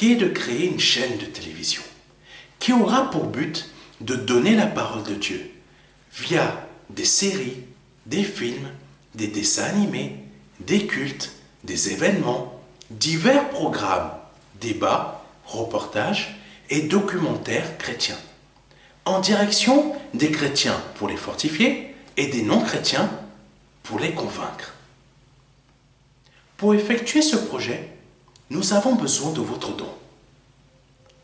qui est de créer une chaîne de télévision qui aura pour but de donner la parole de Dieu via des séries, des films, des dessins animés, des cultes, des événements, divers programmes, débats, reportages et documentaires chrétiens, en direction des chrétiens pour les fortifier et des non-chrétiens pour les convaincre. Pour effectuer ce projet, nous avons besoin de votre don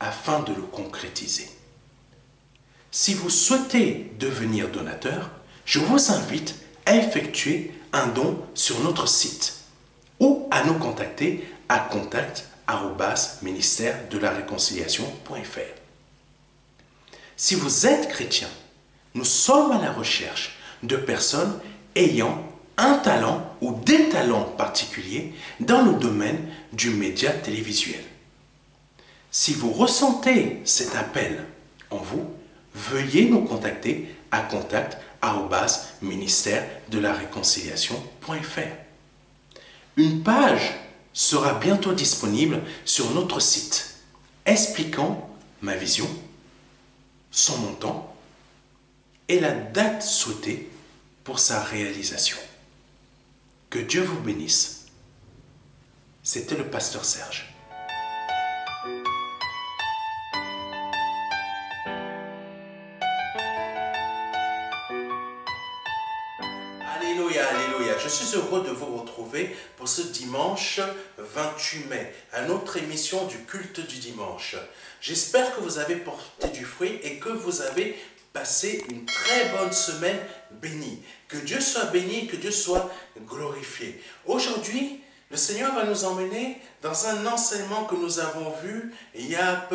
afin de le concrétiser. Si vous souhaitez devenir donateur, je vous invite à effectuer un don sur notre site ou à nous contacter à contact@ministère-de-la-réconciliation.fr. Si vous êtes chrétien, nous sommes à la recherche de personnes ayant un talent ou des talents particuliers dans le domaine du média télévisuel. Si vous ressentez cet appel en vous, veuillez nous contacter à contact@ministère-de-la-réconciliation.fr. Une page sera bientôt disponible sur notre site expliquant ma vision, son montant et la date souhaitée pour sa réalisation. Que Dieu vous bénisse. C'était le pasteur Serge. Alléluia, alléluia. Je suis heureux de vous retrouver pour ce dimanche 28 mai, à notre émission du culte du dimanche. J'espère que vous avez porté du fruit et que vous avez passé une très bonne semaine bénie. Que Dieu soit béni, que Dieu soit glorifié. Aujourd'hui, le Seigneur va nous emmener dans un enseignement que nous avons vu il y a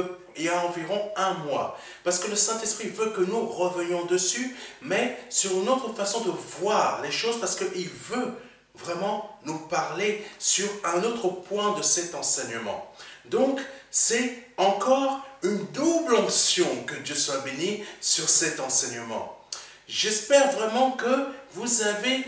environ un mois. Parce que le Saint-Esprit veut que nous revenions dessus, mais sur une autre façon de voir les choses, parce qu'il veut vraiment nous parler sur un autre point de cet enseignement. Donc, c'est encore une double onction, que Dieu soit béni, sur cet enseignement. J'espère vraiment que vous avez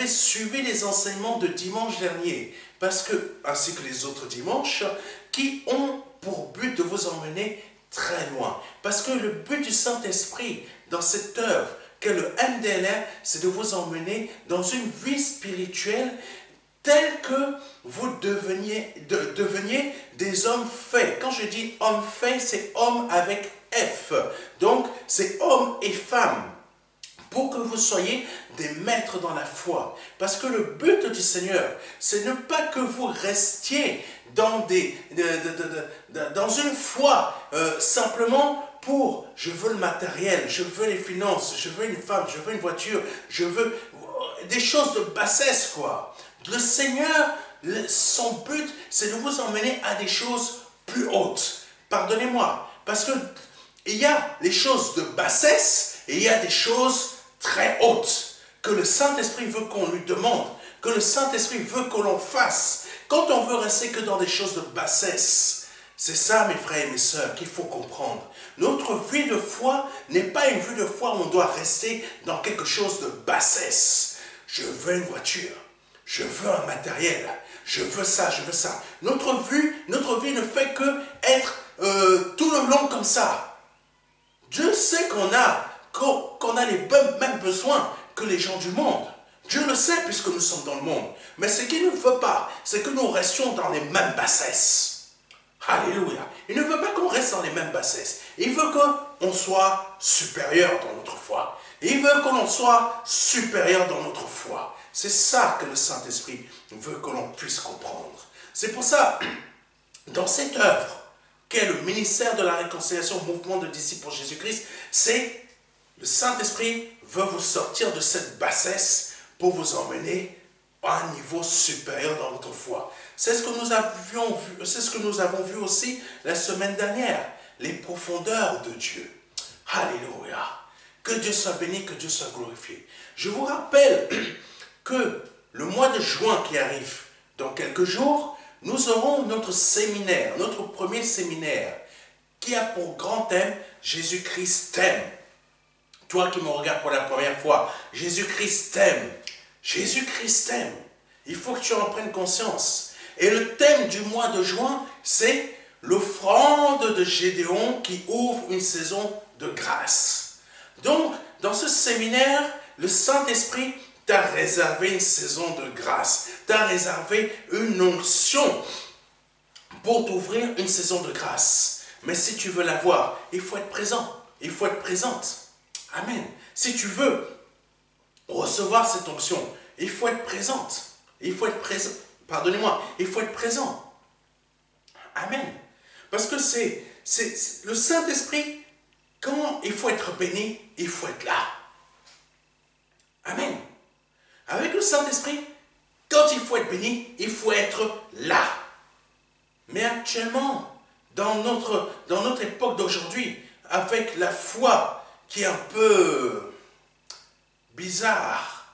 suivi les enseignements de dimanche dernier, parce que, ainsi que les autres dimanches, qui ont pour but de vous emmener très loin. Parce que le but du Saint-Esprit dans cette œuvre qu'est le MDLR, c'est de vous emmener dans une vie spirituelle telle que vous deveniez des hommes faits. Quand je dis homme fait, c'est homme avec F. Donc, c'est hommes et femmes. Pour que vous soyez des maîtres dans la foi. Parce que le but du Seigneur, c'est ne pas que vous restiez dans une foi simplement pour « je veux le matériel, je veux les finances, je veux une femme, je veux une voiture, je veux des choses de bassesse quoi ». Le Seigneur, son but, c'est de vous emmener à des choses plus hautes. Pardonnez-moi, parce que il y a les choses de bassesse et il y a des choses très hautes que le Saint-Esprit veut qu'on lui demande, que le Saint-Esprit veut que l'on fasse. Quand on veut rester que dans des choses de bassesse, c'est ça, mes frères et mes sœurs, qu'il faut comprendre. Notre vie de foi n'est pas une vie de foi où on doit rester dans quelque chose de bassesse. Je veux une voiture, je veux un matériel, je veux ça, je veux ça. Notre vie ne fait que être tout le long comme ça. Dieu sait qu'on a les mêmes besoins que les gens du monde. Dieu le sait puisque nous sommes dans le monde. Mais ce qu'il ne veut pas, c'est que nous restions dans les mêmes bassesses. Alléluia. Il ne veut pas qu'on reste dans les mêmes bassesses. Il veut qu'on soit supérieur dans notre foi. Il veut que l'on soit supérieur dans notre foi. C'est ça que le Saint-Esprit veut que l'on puisse comprendre. C'est pour ça, dans cette œuvre, qu'est le ministère de la réconciliation, mouvement de disciples pour Jésus-Christ, c'est le Saint-Esprit veut vous sortir de cette bassesse pour vous emmener à un niveau supérieur dans votre foi. C'est ce que nous avons vu aussi la semaine dernière, les profondeurs de Dieu. Alléluia. Que Dieu soit béni, que Dieu soit glorifié. Je vous rappelle que le mois de juin qui arrive dans quelques jours, nous aurons notre séminaire, notre premier séminaire, qui a pour grand thème « Jésus-Christ t'aime ». Toi qui me regardes pour la première fois, Jésus-Christ t'aime. Jésus-Christ t'aime. Il faut que tu en prennes conscience. Et le thème du mois de juin, c'est l'offrande de Gédéon qui ouvre une saison de grâce. Donc, dans ce séminaire, le Saint-Esprit t'a réservé une saison de grâce, t'a réservé une onction pour t'ouvrir une saison de grâce. Mais si tu veux l'avoir, il faut être présent, il faut être présente. Amen. Si tu veux recevoir cette onction, il faut être présente, il faut être présent. Pardonnez-moi, il faut être présent. Amen. Parce que c'est le Saint-Esprit, quand il faut être béni, il faut être là. Amen. Avec le Saint-Esprit, quand il faut être béni, il faut être là. Mais actuellement, dans notre époque d'aujourd'hui, avec la foi qui est un peu bizarre,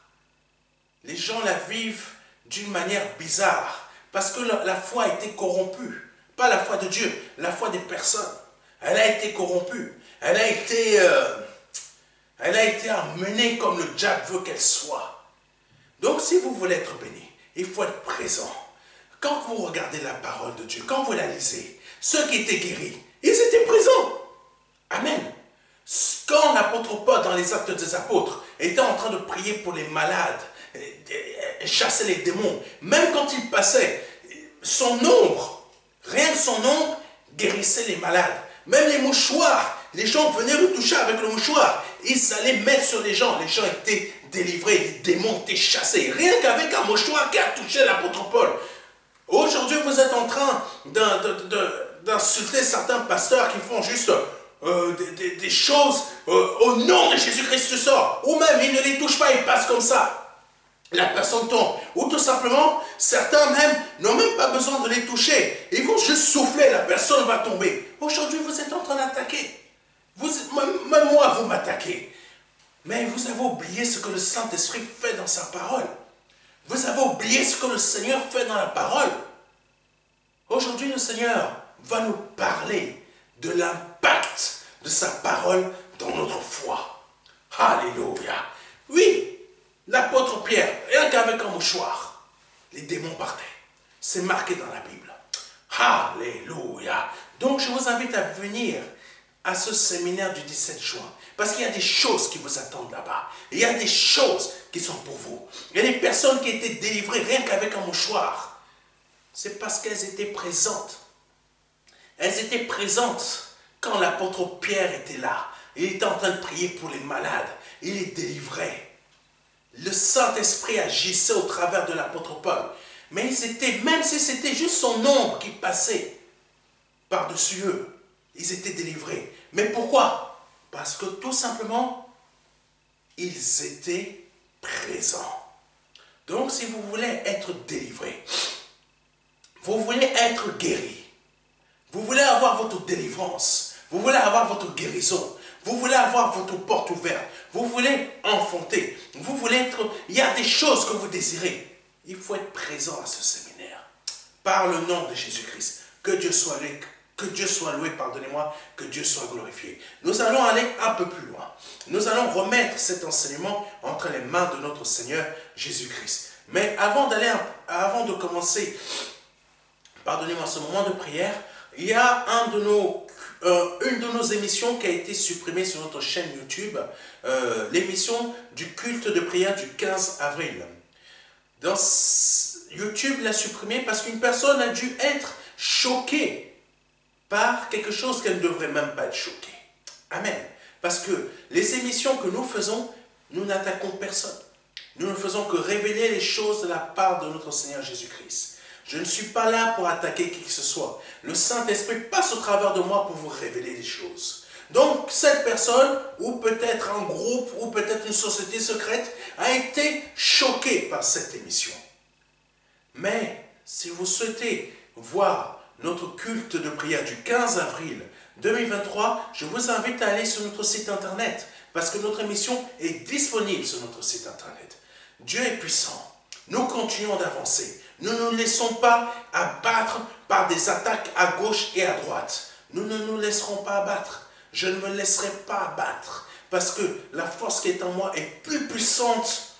les gens la vivent d'une manière bizarre, parce que la foi a été corrompue. Pas la foi de Dieu, la foi des personnes. Elle a été corrompue. Elle a été amenée comme le diable veut qu'elle soit. Donc si vous voulez être béni, il faut être présent. Quand vous regardez la parole de Dieu, quand vous la lisez, ceux qui étaient guéris, ils étaient présents. Amen. Quand l'apôtre Paul, dans les Actes des Apôtres, était en train de prier pour les malades, chasser les démons, même quand il passait, son ombre, rien que son ombre, guérissait les malades. Même les mouchoirs, les gens venaient le toucher avec le mouchoir. Ils allaient mettre sur les gens étaient délivrés, les démons étaient chassés. Rien qu'avec un mouchoir qui a touché l'apôtre Paul. Aujourd'hui, vous êtes en train d'insulter certains pasteurs qui font juste des choses au nom de Jésus-Christ, tu sors. Ou même, ils ne les touchent pas, ils passent comme ça. La personne tombe. Ou tout simplement, certains même n'ont même pas besoin de les toucher. Ils vont juste souffler, la personne va tomber. Aujourd'hui, vous êtes en train d'attaquer. Même moi, vous m'attaquez. Mais vous avez oublié ce que le Saint-Esprit fait dans sa parole. Vous avez oublié ce que le Seigneur fait dans la parole. Aujourd'hui, le Seigneur va nous parler de l'impact de sa parole dans notre foi. Alléluia. Oui, l'apôtre Pierre, rien qu'avec un mouchoir, les démons partaient. C'est marqué dans la Bible. Alléluia. Donc, je vous invite à venir à ce séminaire du 17 juin. Parce qu'il y a des choses qui vous attendent là-bas. Il y a des choses qui sont pour vous. Il y a des personnes qui étaient délivrées rien qu'avec un mouchoir. C'est parce qu'elles étaient présentes. Elles étaient présentes quand l'apôtre Pierre était là. Il était en train de prier pour les malades. Il les délivrait. Le Saint-Esprit agissait au travers de l'apôtre Paul. Mais ils étaient, même si c'était juste son ombre qui passait par-dessus eux, ils étaient délivrés. Mais pourquoi? Parce que tout simplement, ils étaient présents. Donc si vous voulez être délivré, vous voulez être guéri, vous voulez avoir votre délivrance, vous voulez avoir votre guérison, vous voulez avoir votre porte ouverte, vous voulez enfanter, vous voulez être... Il y a des choses que vous désirez. Il faut être présent à ce séminaire. Par le nom de Jésus-Christ. Que Dieu soit loué, pardonnez-moi, que Dieu soit glorifié. Nous allons aller un peu plus loin. Nous allons remettre cet enseignement entre les mains de notre Seigneur Jésus-Christ. Mais avant de commencer, pardonnez-moi, ce moment de prière, il y a une de nos émissions qui a été supprimée sur notre chaîne YouTube, l'émission du culte de prière du 15 avril. YouTube l'a supprimée parce qu'une personne a dû être choquée par quelque chose qu'elle ne devrait même pas être choquée. Amen. Parce que les émissions que nous faisons, nous n'attaquons personne. Nous ne faisons que révéler les choses de la part de notre Seigneur Jésus-Christ. Je ne suis pas là pour attaquer qui que ce soit. Le Saint-Esprit passe au travers de moi pour vous révéler des choses. Donc, cette personne, ou peut-être un groupe, ou peut-être une société secrète, a été choquée par cette émission. Mais, si vous souhaitez voir notre culte de prière du 15 avril 2023, je vous invite à aller sur notre site internet, parce que notre émission est disponible sur notre site internet. Dieu est puissant. Nous continuons d'avancer. Nous ne nous laissons pas abattre par des attaques à gauche et à droite. Nous ne nous laisserons pas abattre. Je ne me laisserai pas abattre. Parce que la force qui est en moi est plus puissante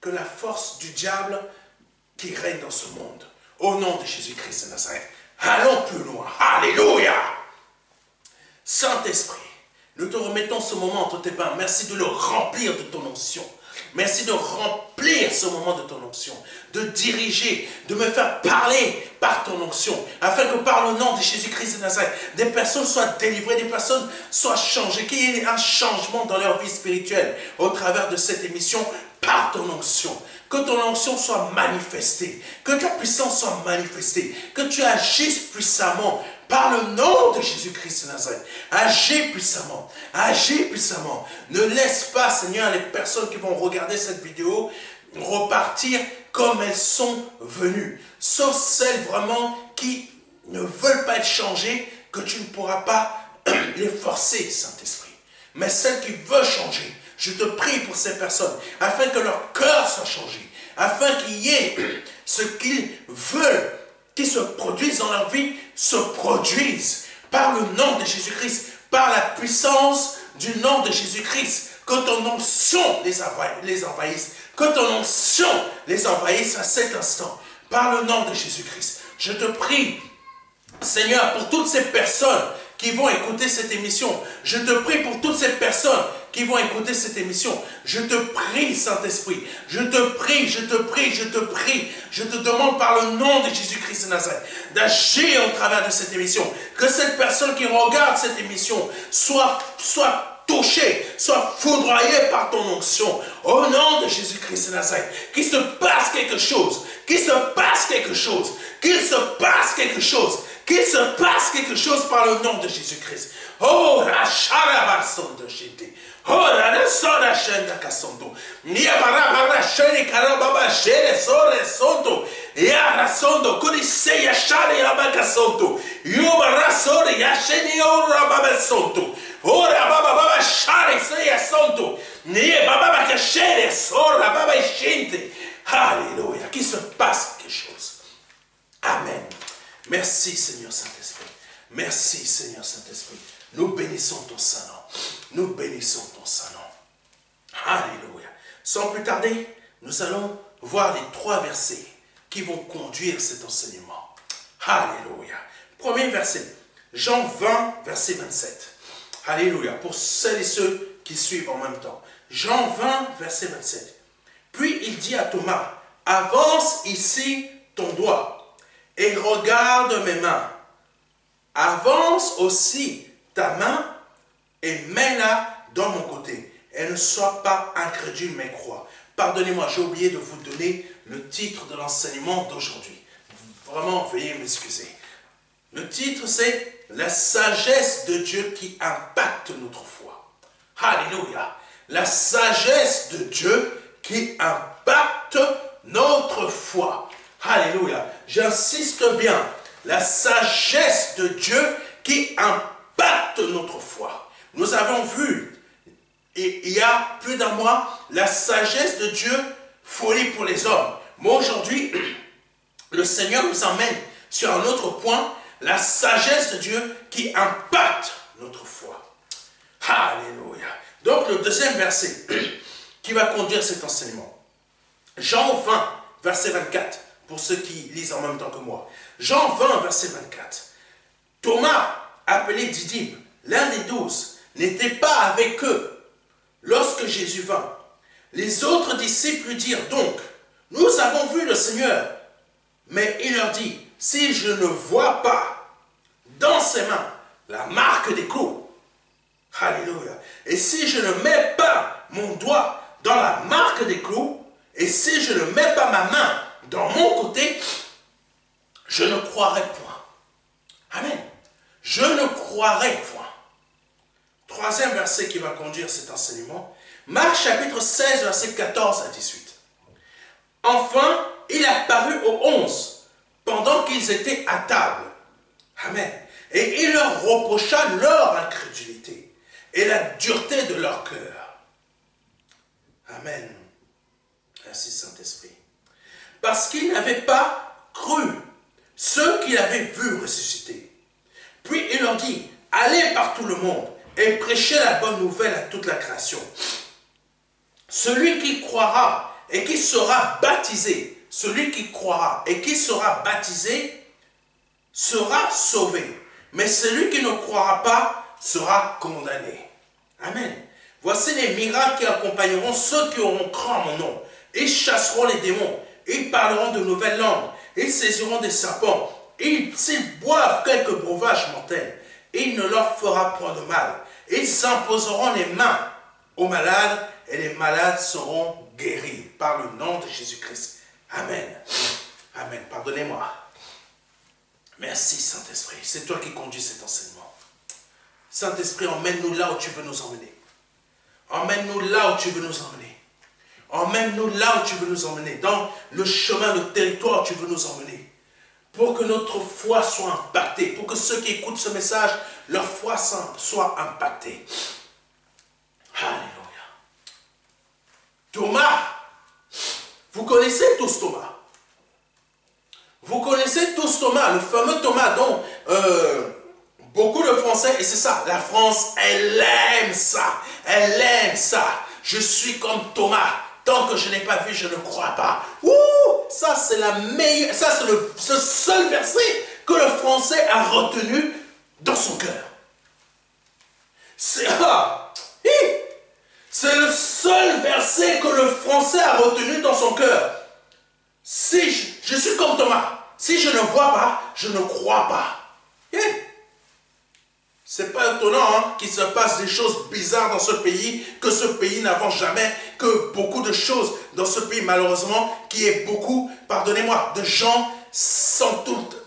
que la force du diable qui règne dans ce monde. Au nom de Jésus-Christ de Nazareth. Allons plus loin. Alléluia. Saint-Esprit, nous te remettons ce moment entre tes mains. Merci de le remplir de ton onction. Merci de remplir ce moment de ton onction, de diriger, de me faire parler par ton onction, afin que par le nom de Jésus-Christ de Nazareth, des personnes soient délivrées, des personnes soient changées, qu'il y ait un changement dans leur vie spirituelle au travers de cette émission par ton onction. Que ton onction soit manifestée, que ta puissance soit manifestée, que tu agisses puissamment par le nom de Jésus-Christ de Nazareth. Agis puissamment, agis puissamment. Ne laisse pas, Seigneur, les personnes qui vont regarder cette vidéo repartir comme elles sont venues. Sauf celles vraiment qui ne veulent pas être changées, que tu ne pourras pas les forcer, Saint-Esprit. Mais celles qui veulent changer, je te prie pour ces personnes, afin que leur cœur soit changé, afin qu'il y ait ce qu'ils veulent, qui se produisent dans leur vie, se produisent par le nom de Jésus-Christ, par la puissance du nom de Jésus-Christ. Que ton onction les envahisse, que ton onction les envahisse à cet instant, par le nom de Jésus-Christ. Je te prie, Seigneur, pour toutes ces personnes qui vont écouter cette émission. Je te prie pour toutes ces personnes qui vont écouter cette émission. Je te prie, Saint-Esprit. Je te prie, je te prie, je te prie. Je te demande par le nom de Jésus-Christ de Nazareth d'agir au travers de cette émission. Que cette personne qui regarde cette émission soit touché, soit foudroyé par ton onction. Au nom de Jésus-Christ de Nazareth, qu'il se passe quelque chose, qu'il se passe quelque chose, qu'il se passe quelque chose, qu'il se passe quelque chose par le nom de Jésus-Christ. Oh, la charabason de Jésus. Oh, la soda shenda kasonto. Nia barabara sheni karababa shere sore sonto. Ya rasondo kuri se ya shari abakasonto. Yubara sore ya sheni ora baba sonto. Ora baba baba shari se ya sonto. Nia baba kashere sora baba shinte. Alléluia. Qu'il se passe quelque chose. Amen. Merci Seigneur Saint-Esprit. Merci Seigneur Saint-Esprit. Nous bénissons ton Saint-Nom. Nous bénissons ton Saint-Nom. Alléluia. Sans plus tarder, nous allons voir les 3 versets qui vont conduire cet enseignement. Alléluia. Premier verset, Jean 20, verset 27. Alléluia. Pour celles et ceux qui suivent en même temps. Jean 20, verset 27. Puis il dit à Thomas, avance ici ton doigt et regarde mes mains. Avance aussi ta main et mets-la dans mon côté. Et ne sois pas incrédule, mais crois. Pardonnez-moi, j'ai oublié de vous donner le titre de l'enseignement d'aujourd'hui. Vraiment, veuillez m'excuser. Le titre, c'est « La sagesse de Dieu qui impacte notre foi ». Alléluia. La sagesse de Dieu qui impacte notre foi. Alléluia. J'insiste bien. La sagesse de Dieu qui impacte notre foi. Nous avons vu, il y a plus d'un mois, la sagesse de Dieu, folie pour les hommes. Mais aujourd'hui, le Seigneur nous emmène sur un autre point, la sagesse de Dieu qui impacte notre foi. Alléluia. Donc le deuxième verset qui va conduire cet enseignement. Jean 20, verset 24, pour ceux qui lisent en même temps que moi. Jean 20, verset 24. Thomas, appelé Didyme, l'un des 12, n'était pas avec eux lorsque Jésus vint. Les autres disciples lui dirent donc, nous avons vu le Seigneur. Mais il leur dit, si je ne vois pas dans ses mains la marque des clous, alléluia, et si je ne mets pas mon doigt dans la marque des clous, et si je ne mets pas ma main dans mon côté, je ne croirai point. Amen. Je ne croirai point. Troisième verset qui va conduire cet enseignement. Marc chapitre 16, verset 14 à 18. Enfin, il apparut aux 11, pendant qu'ils étaient à table. Amen. Et il leur reprocha leur incrédulité et la dureté de leur cœur. Amen. Merci Saint-Esprit. Parce qu'ils n'avaient pas cru ceux qu'il avait vus ressusciter. Puis il leur dit, allez par tout le monde et prêchez la bonne nouvelle à toute la création. Celui qui croira et qui sera baptisé celui qui croira et qui sera baptisé sera sauvé. Mais celui qui ne croira pas sera condamné. Amen. Voici les miracles qui accompagneront ceux qui auront cru en mon nom. Ils chasseront les démons. Ils parleront de nouvelles langues. Ils saisiront des serpents. S'ils boivent quelques breuvages mortels, il ne leur fera point de mal. Ils imposeront les mains aux malades et les malades seront guéris par le nom de Jésus-Christ. Amen. Amen. Pardonnez-moi. Merci Saint-Esprit. C'est toi qui conduis cet enseignement. Saint-Esprit, emmène-nous là où tu veux nous emmener. Emmène-nous là où tu veux nous emmener. Emmène-nous là où tu veux nous emmener. Dans le chemin, le territoire où tu veux nous emmener. Pour que notre foi soit impactée. Pour que ceux qui écoutent ce message, leur foi soit impactée. Alléluia. Thomas. Vous connaissez tous Thomas. Vous connaissez tous Thomas, le fameux Thomas dont beaucoup de Français, et c'est ça, la France, elle aime ça. Elle aime ça. Je suis comme Thomas. Tant que je n'ai pas vu, je ne crois pas. Ouh, ça c'est la meilleure, ça c'est ce seul verset que le Français a retenu dans son cœur. C'est le seul verset que le Français a retenu dans son cœur. Si je suis comme Thomas, si je ne vois pas, je ne crois pas. C'est pas étonnant qu'il se passe des choses bizarres dans ce pays, que ce pays n'avance jamais, que beaucoup de choses dans ce pays, malheureusement, qui est beaucoup, pardonnez-moi, de gens sont toutes...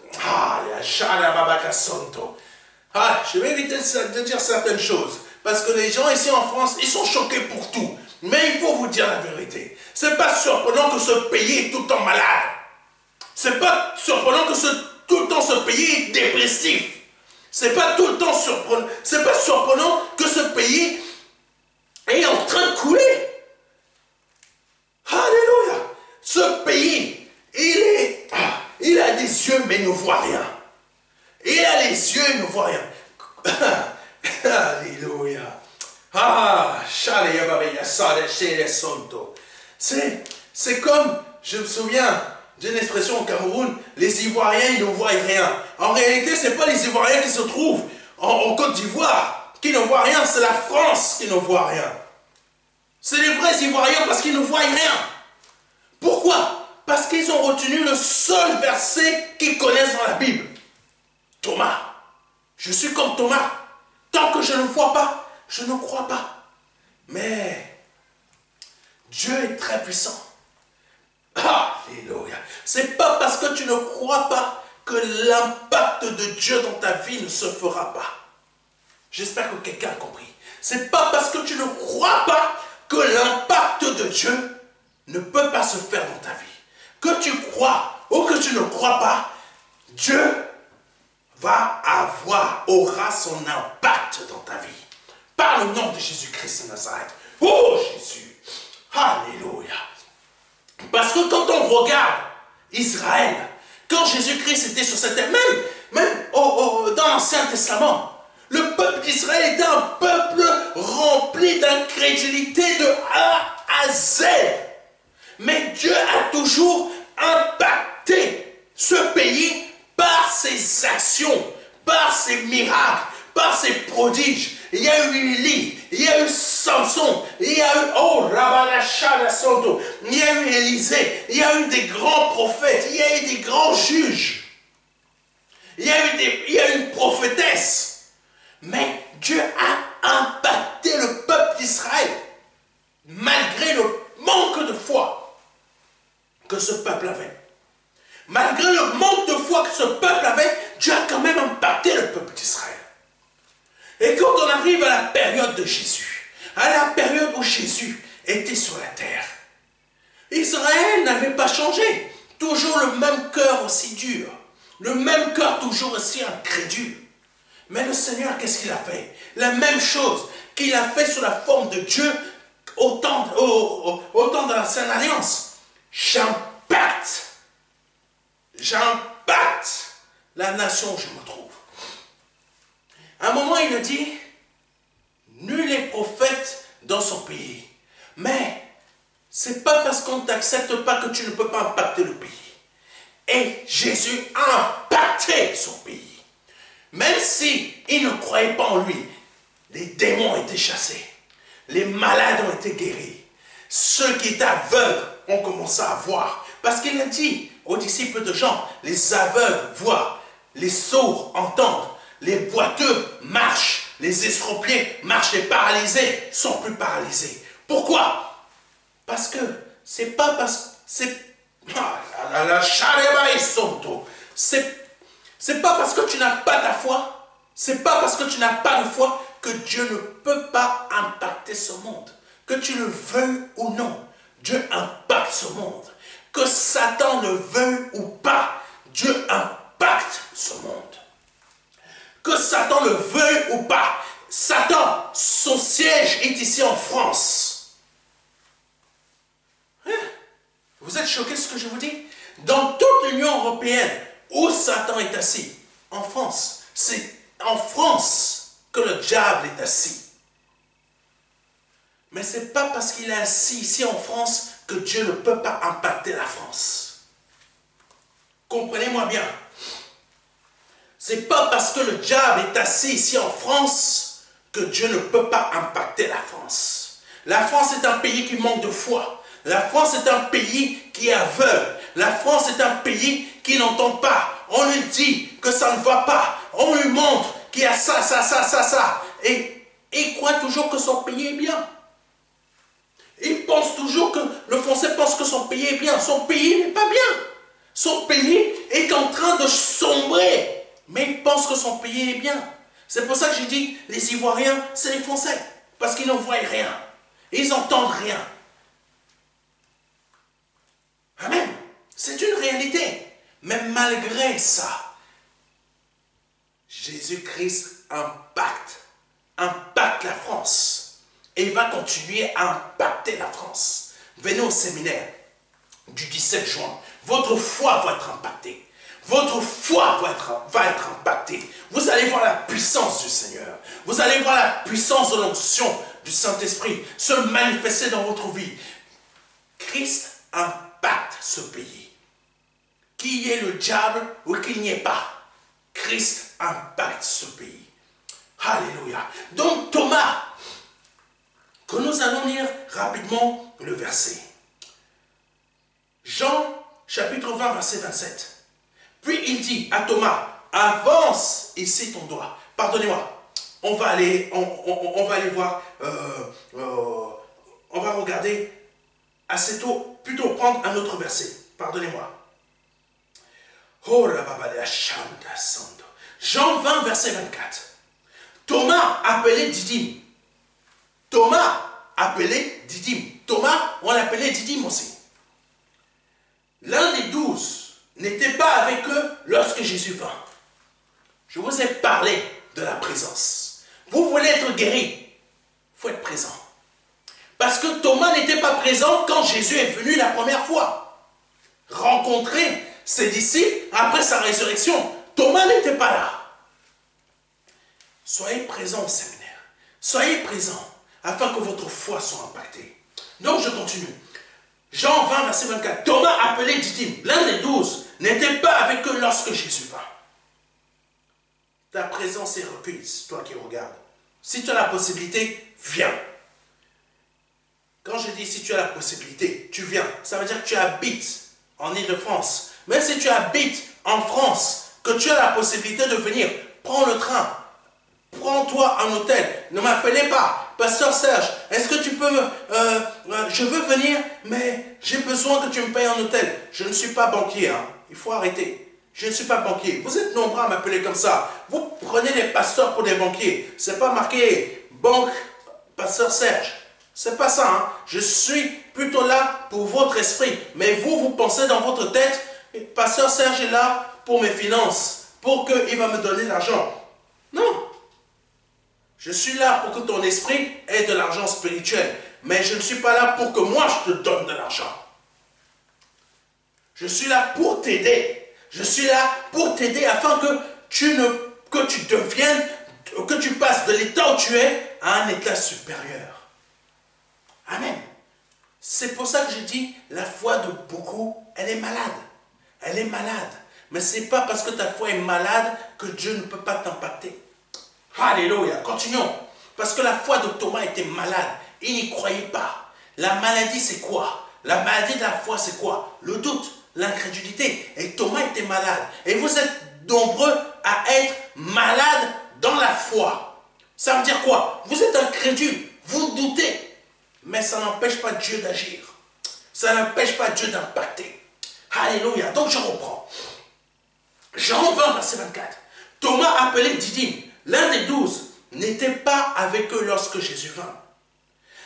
je vais éviter de dire certaines choses, parce que les gens ici en France, ils sont choqués pour tout. Mais il faut vous dire la vérité. C'est pas surprenant que ce pays est tout le temps malade. C'est pas surprenant que tout le temps ce pays est dépressif. C'est pas tout le temps surprenant. C'est pas surprenant que ce pays est en train de couler. Alléluia. Ce pays, il a des yeux mais il ne voit rien. Il a les yeux et il ne voit rien. Alléluia. C'est comme, je me souviens d'une expression au Cameroun, les Ivoiriens, ils ne voient rien. En réalité, ce n'est pas les Ivoiriens qui se trouvent en Côte d'Ivoire qui ne voient rien, c'est la France qui ne voit rien. C'est les vrais Ivoiriens parce qu'ils ne voient rien. Pourquoi? Parce qu'ils ont retenu le seul verset qu'ils connaissent dans la Bible. Thomas, je suis comme Thomas. Tant que je ne vois pas, je ne crois pas. Mais Dieu est très puissant. Alléluia. C'est pas parce que tu ne crois pas que l'impact de Dieu dans ta vie ne se fera pas. J'espère que quelqu'un a compris. C'est pas parce que tu ne crois pas que l'impact de Dieu ne peut pas se faire dans ta vie. Que tu crois ou que tu ne crois pas, Dieu aura son impact dans ta vie. Par le nom de Jésus-Christ de Nazareth. Oh Jésus. Alléluia. Parce que quand on regarde Israël, quand Jésus-Christ était sur cette terre, même dans l'Ancien Testament, le peuple d'Israël était un peuple rempli d'incrédulité de A à Z. Mais Dieu a toujours impacté ce pays par ses actions, par ses miracles, par ses prodiges. Il y a eu Élie, il y a eu Samson, il y a eu, il y a eu Élisée, il y a eu des grands prophètes, il y a eu des grands juges, il y a eu une prophétesse. Mais Dieu a impacté le peuple d'Israël, malgré le manque de foi que ce peuple avait. Malgré le manque de foi que ce peuple avait, Dieu a quand même impacté le peuple d'Israël. Et quand on arrive à la période de Jésus, à la période où Jésus était sur la terre, Israël n'avait pas changé. Toujours le même cœur aussi dur, le même cœur toujours aussi incrédule. Mais le Seigneur, qu'est-ce qu'il a fait? La même chose qu'il a fait sous la forme de Dieu au temps de la Sainte Alliance. J'impacte la nation où je me trouve. À un moment, il a dit, nul n'est prophète dans son pays. Mais C'est pas parce qu'on ne t'accepte pas que tu ne peux pas impacter le pays. Et Jésus a impacté son pays. Même si il ne croyait pas en lui, les démons ont été chassés. Les malades ont été guéris. Ceux qui étaient aveugles ont commencé à voir. Parce qu'il a dit aux disciples de Jean, les aveugles voient, les sourds entendent, les boiteux marchent, les estropiés marchent, les paralysés sont plus paralysés. Pourquoi? Parce que c'est pas parce que c'est pas parce que tu n'as pas ta foi, c'est pas parce que tu n'as pas de foi que Dieu ne peut pas impacter ce monde. Que tu le veuilles ou non, Dieu impacte ce monde. Que Satan le veuille ou pas, Dieu impacte ce monde. Que Satan le veuille ou pas, Satan, son siège est ici en France. Vous êtes choqués de ce que je vous dis? Dans toute l'Union européenne, où Satan est assis, en France, c'est en France que le diable est assis. Mais ce n'est pas parce qu'il est assis ici en France que Dieu ne peut pas impacter la France. Comprenez-moi bien. Ce n'est pas parce que le diable est assis ici en France que Dieu ne peut pas impacter la France. La France est un pays qui manque de foi. La France est un pays qui est aveugle. La France est un pays qui n'entend pas. On lui dit que ça ne va pas. On lui montre qu'il y a ça, ça, ça, ça, ça. Et il croit toujours que son pays est bien. Il pense toujours que le Français pense que son pays est bien. Son pays n'est pas bien. Son pays est en train de sombrer. Mais il pense que son pays est bien. C'est pour ça que j'ai dit, les Ivoiriens, c'est les Français. Parce qu'ils ne voient rien. Ils n'entendent rien. Amen. C'est une réalité. Mais malgré ça, Jésus-Christ impacte la France. Et il va continuer à impacter la France. Venez au séminaire du 17 juin. Votre foi va être impactée. Votre foi va être impactée. Vous allez voir la puissance du Seigneur. Vous allez voir la puissance de l'onction du Saint-Esprit se manifester dans votre vie. Christ impacte ce pays. Qu'il y ait le diable ou qu'il n'y ait pas, Christ impacte ce pays. Alléluia. Donc Thomas, que nous allons lire rapidement le verset. Jean chapitre 20 verset 27. Puis il dit à Thomas, avance ici ton doigt. Pardonnez-moi, on va aller voir, on va regarder assez tôt, plutôt prendre un autre verset. Pardonnez-moi. Jean 20 verset 24. Thomas appelé Didyme. Thomas appelé Didyme. Thomas, on l'appelait Didyme aussi. L'un des 12 n'était pas avec eux lorsque Jésus vint. Je vous ai parlé de la présence. Vous voulez être guéri, il faut être présent. Parce que Thomas n'était pas présent quand Jésus est venu la première fois. Rencontrer ses disciples après sa résurrection. Thomas n'était pas là. Soyez présents au séminaire. Soyez présents afin que votre foi soit impactée. Donc je continue. Jean 20, verset 24. Thomas appelé Didyme, l'un des 12, n'était pas avec eux lorsque Jésus vint. Ta présence est requise, toi qui regardes. Si tu as la possibilité, viens. Quand je dis si tu as la possibilité, tu viens. Ça veut dire que tu habites en Île-de-France. Même si tu habites en France, que tu as la possibilité de venir, prends le train. Prends-toi un hôtel. Ne m'appelez pas. Pasteur Serge, est-ce que tu peux je veux venir, mais j'ai besoin que tu me payes un hôtel. Je ne suis pas banquier. Hein. Il faut arrêter. Je ne suis pas banquier. Vous êtes nombreux à m'appeler comme ça. Vous prenez les pasteurs pour des banquiers. Ce n'est pas marqué banque, Pasteur Serge. C'est pas ça. Hein. Je suis plutôt là pour votre esprit. Mais vous, vous pensez dans votre tête, Pasteur Serge est là pour mes finances, pour qu'il va me donner l'argent. Non. Je suis là pour que ton esprit ait de l'argent spirituel. Mais je ne suis pas là pour que moi je te donne de l'argent. Je suis là pour t'aider. Je suis là pour t'aider afin que tu deviennes, que tu passes de l'état où tu es à un état supérieur. Amen. C'est pour ça que je dis, la foi de beaucoup, elle est malade. Elle est malade. Mais ce n'est pas parce que ta foi est malade que Dieu ne peut pas t'impacter. Alléluia. Continuons. Parce que la foi de Thomas était malade. Il n'y croyait pas. La maladie, c'est quoi? La maladie de la foi, c'est quoi? Le doute, l'incrédulité. Et Thomas était malade. Et vous êtes nombreux à être malades dans la foi. Ça veut dire quoi? Vous êtes incrédule. Vous doutez. Mais ça n'empêche pas Dieu d'agir. Ça n'empêche pas Dieu d'impacter. Alléluia. Donc je reprends. Jean 20, verset 24. Thomas, appelé Didyme, l'un des 12, n'était pas avec eux lorsque Jésus vint.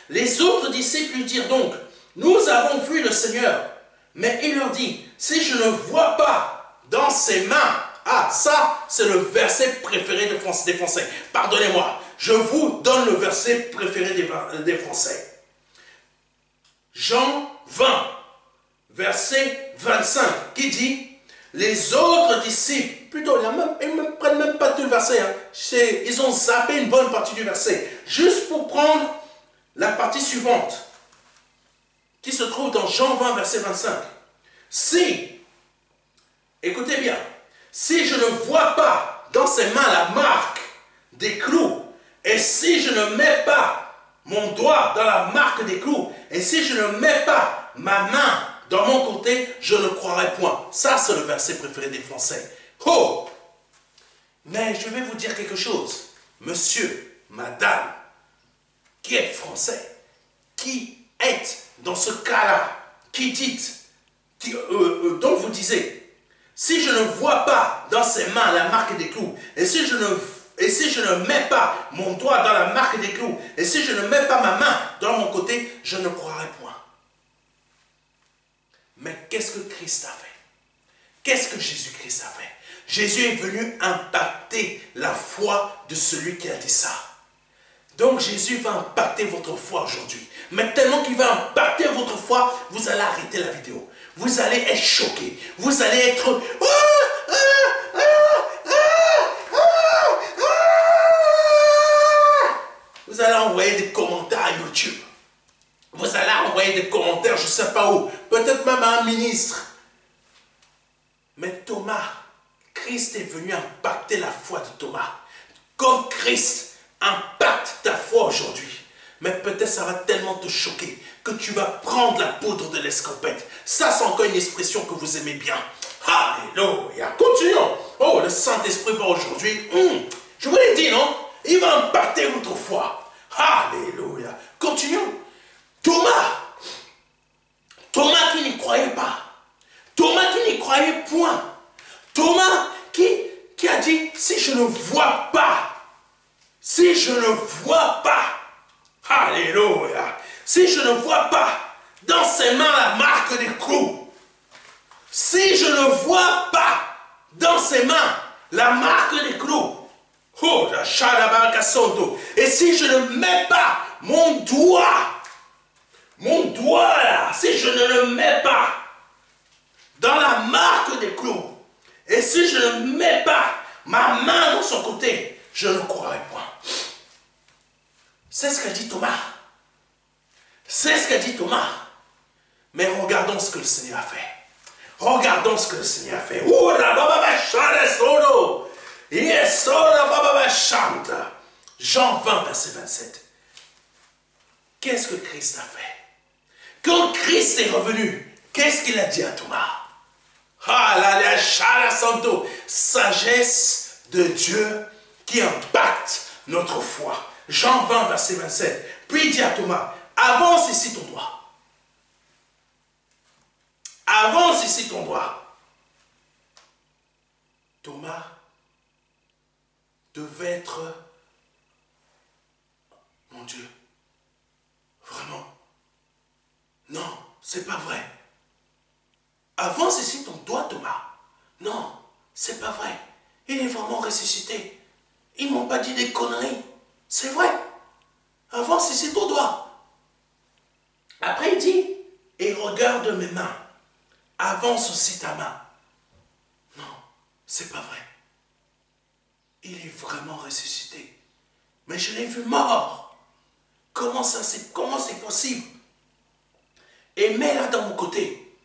Les autres disciples lui dirent donc, nous avons vu le Seigneur. Mais il leur dit, si je ne vois pas dans ses mains, ah ça c'est le verset préféré des Français. Pardonnez-moi, je vous donne le verset préféré des Français. Jean 20, verset 25, qui dit, les autres disciples, plutôt, ils ne prennent même pas tout le verset, hein. Ils ont zappé une bonne partie du verset, juste pour prendre la partie suivante, qui se trouve dans Jean 20, verset 25. Si, écoutez bien, si je ne vois pas dans ses mains la marque des clous, et si je ne mets pas mon doigt dans la marque des clous, et si je ne mets pas ma main dans mon côté, je ne croirai point. Ça, c'est le verset préféré des Français. Oh! Mais je vais vous dire quelque chose. Monsieur, madame, qui êtes français, qui êtes dans ce cas-là, qui dites, donc vous disiez, si je ne vois pas dans ses mains la marque des clous, et si je ne mets pas mon doigt dans la marque des clous, et si je ne mets pas ma main dans mon côté, je ne croirai point. Mais qu'est-ce que Christ a fait? Qu'est-ce que Jésus-Christ a fait? Jésus est venu impacter la foi de celui qui a dit ça. Donc Jésus va impacter votre foi aujourd'hui. Mais tellement qu'il va impacter votre foi, vous allez arrêter la vidéo. Vous allez être choqué. Vous allez être... Vous allez envoyer des commentaires à YouTube. Vous allez envoyer des commentaires, je ne sais pas où. Peut-être même à un ministre. Mais Thomas, Christ est venu impacter la foi de Thomas. Comme Christ impacte ta foi aujourd'hui. Mais peut-être ça va tellement te choquer que tu vas prendre la poudre de l'escopette. Ça, c'est encore une expression que vous aimez bien. Alléluia. Continuons. Oh, le Saint-Esprit va aujourd'hui. Je vous l'ai dit, non? Il va impacter votre foi. Alléluia. Continuons. Thomas qui n'y croyait pas. Thomas qui n'y croyait point. Thomas qui a dit, si je ne vois pas, alléluia, si je ne vois pas dans ses mains la marque des clous, si je ne vois pas dans ses mains la marque des clous, oh, la Shalabarakasondo, et si je ne mets pas mon doigt là, si je ne le mets pas dans la marque des clous, et si je ne mets pas ma main dans son côté, je ne croirai point. C'est ce qu'a dit Thomas. C'est ce qu'a dit Thomas. Mais regardons ce que le Seigneur a fait. Regardons ce que le Seigneur a fait. Jean 20, verset 27. Qu'est-ce que Christ a fait? Quand Christ est revenu, qu'est-ce qu'il a dit à Thomas? Sagesse de Dieu qui impacte notre foi. Jean 20, verset 27. Puis il dit à Thomas, avance ici ton doigt. Avance ici ton doigt. Thomas devait être, mon Dieu, vraiment, non, c'est pas vrai. Avance ici ton doigt, Thomas. Non, c'est pas vrai. Il est vraiment ressuscité. Ils m'ont pas dit des conneries. C'est vrai. Avance ici ton doigt. Après, il dit, et regarde mes mains. Avance aussi ta main. Non, c'est pas vrai. Il est vraiment ressuscité. Mais je l'ai vu mort. Comment c'est possible? et mets-la dans mon côté.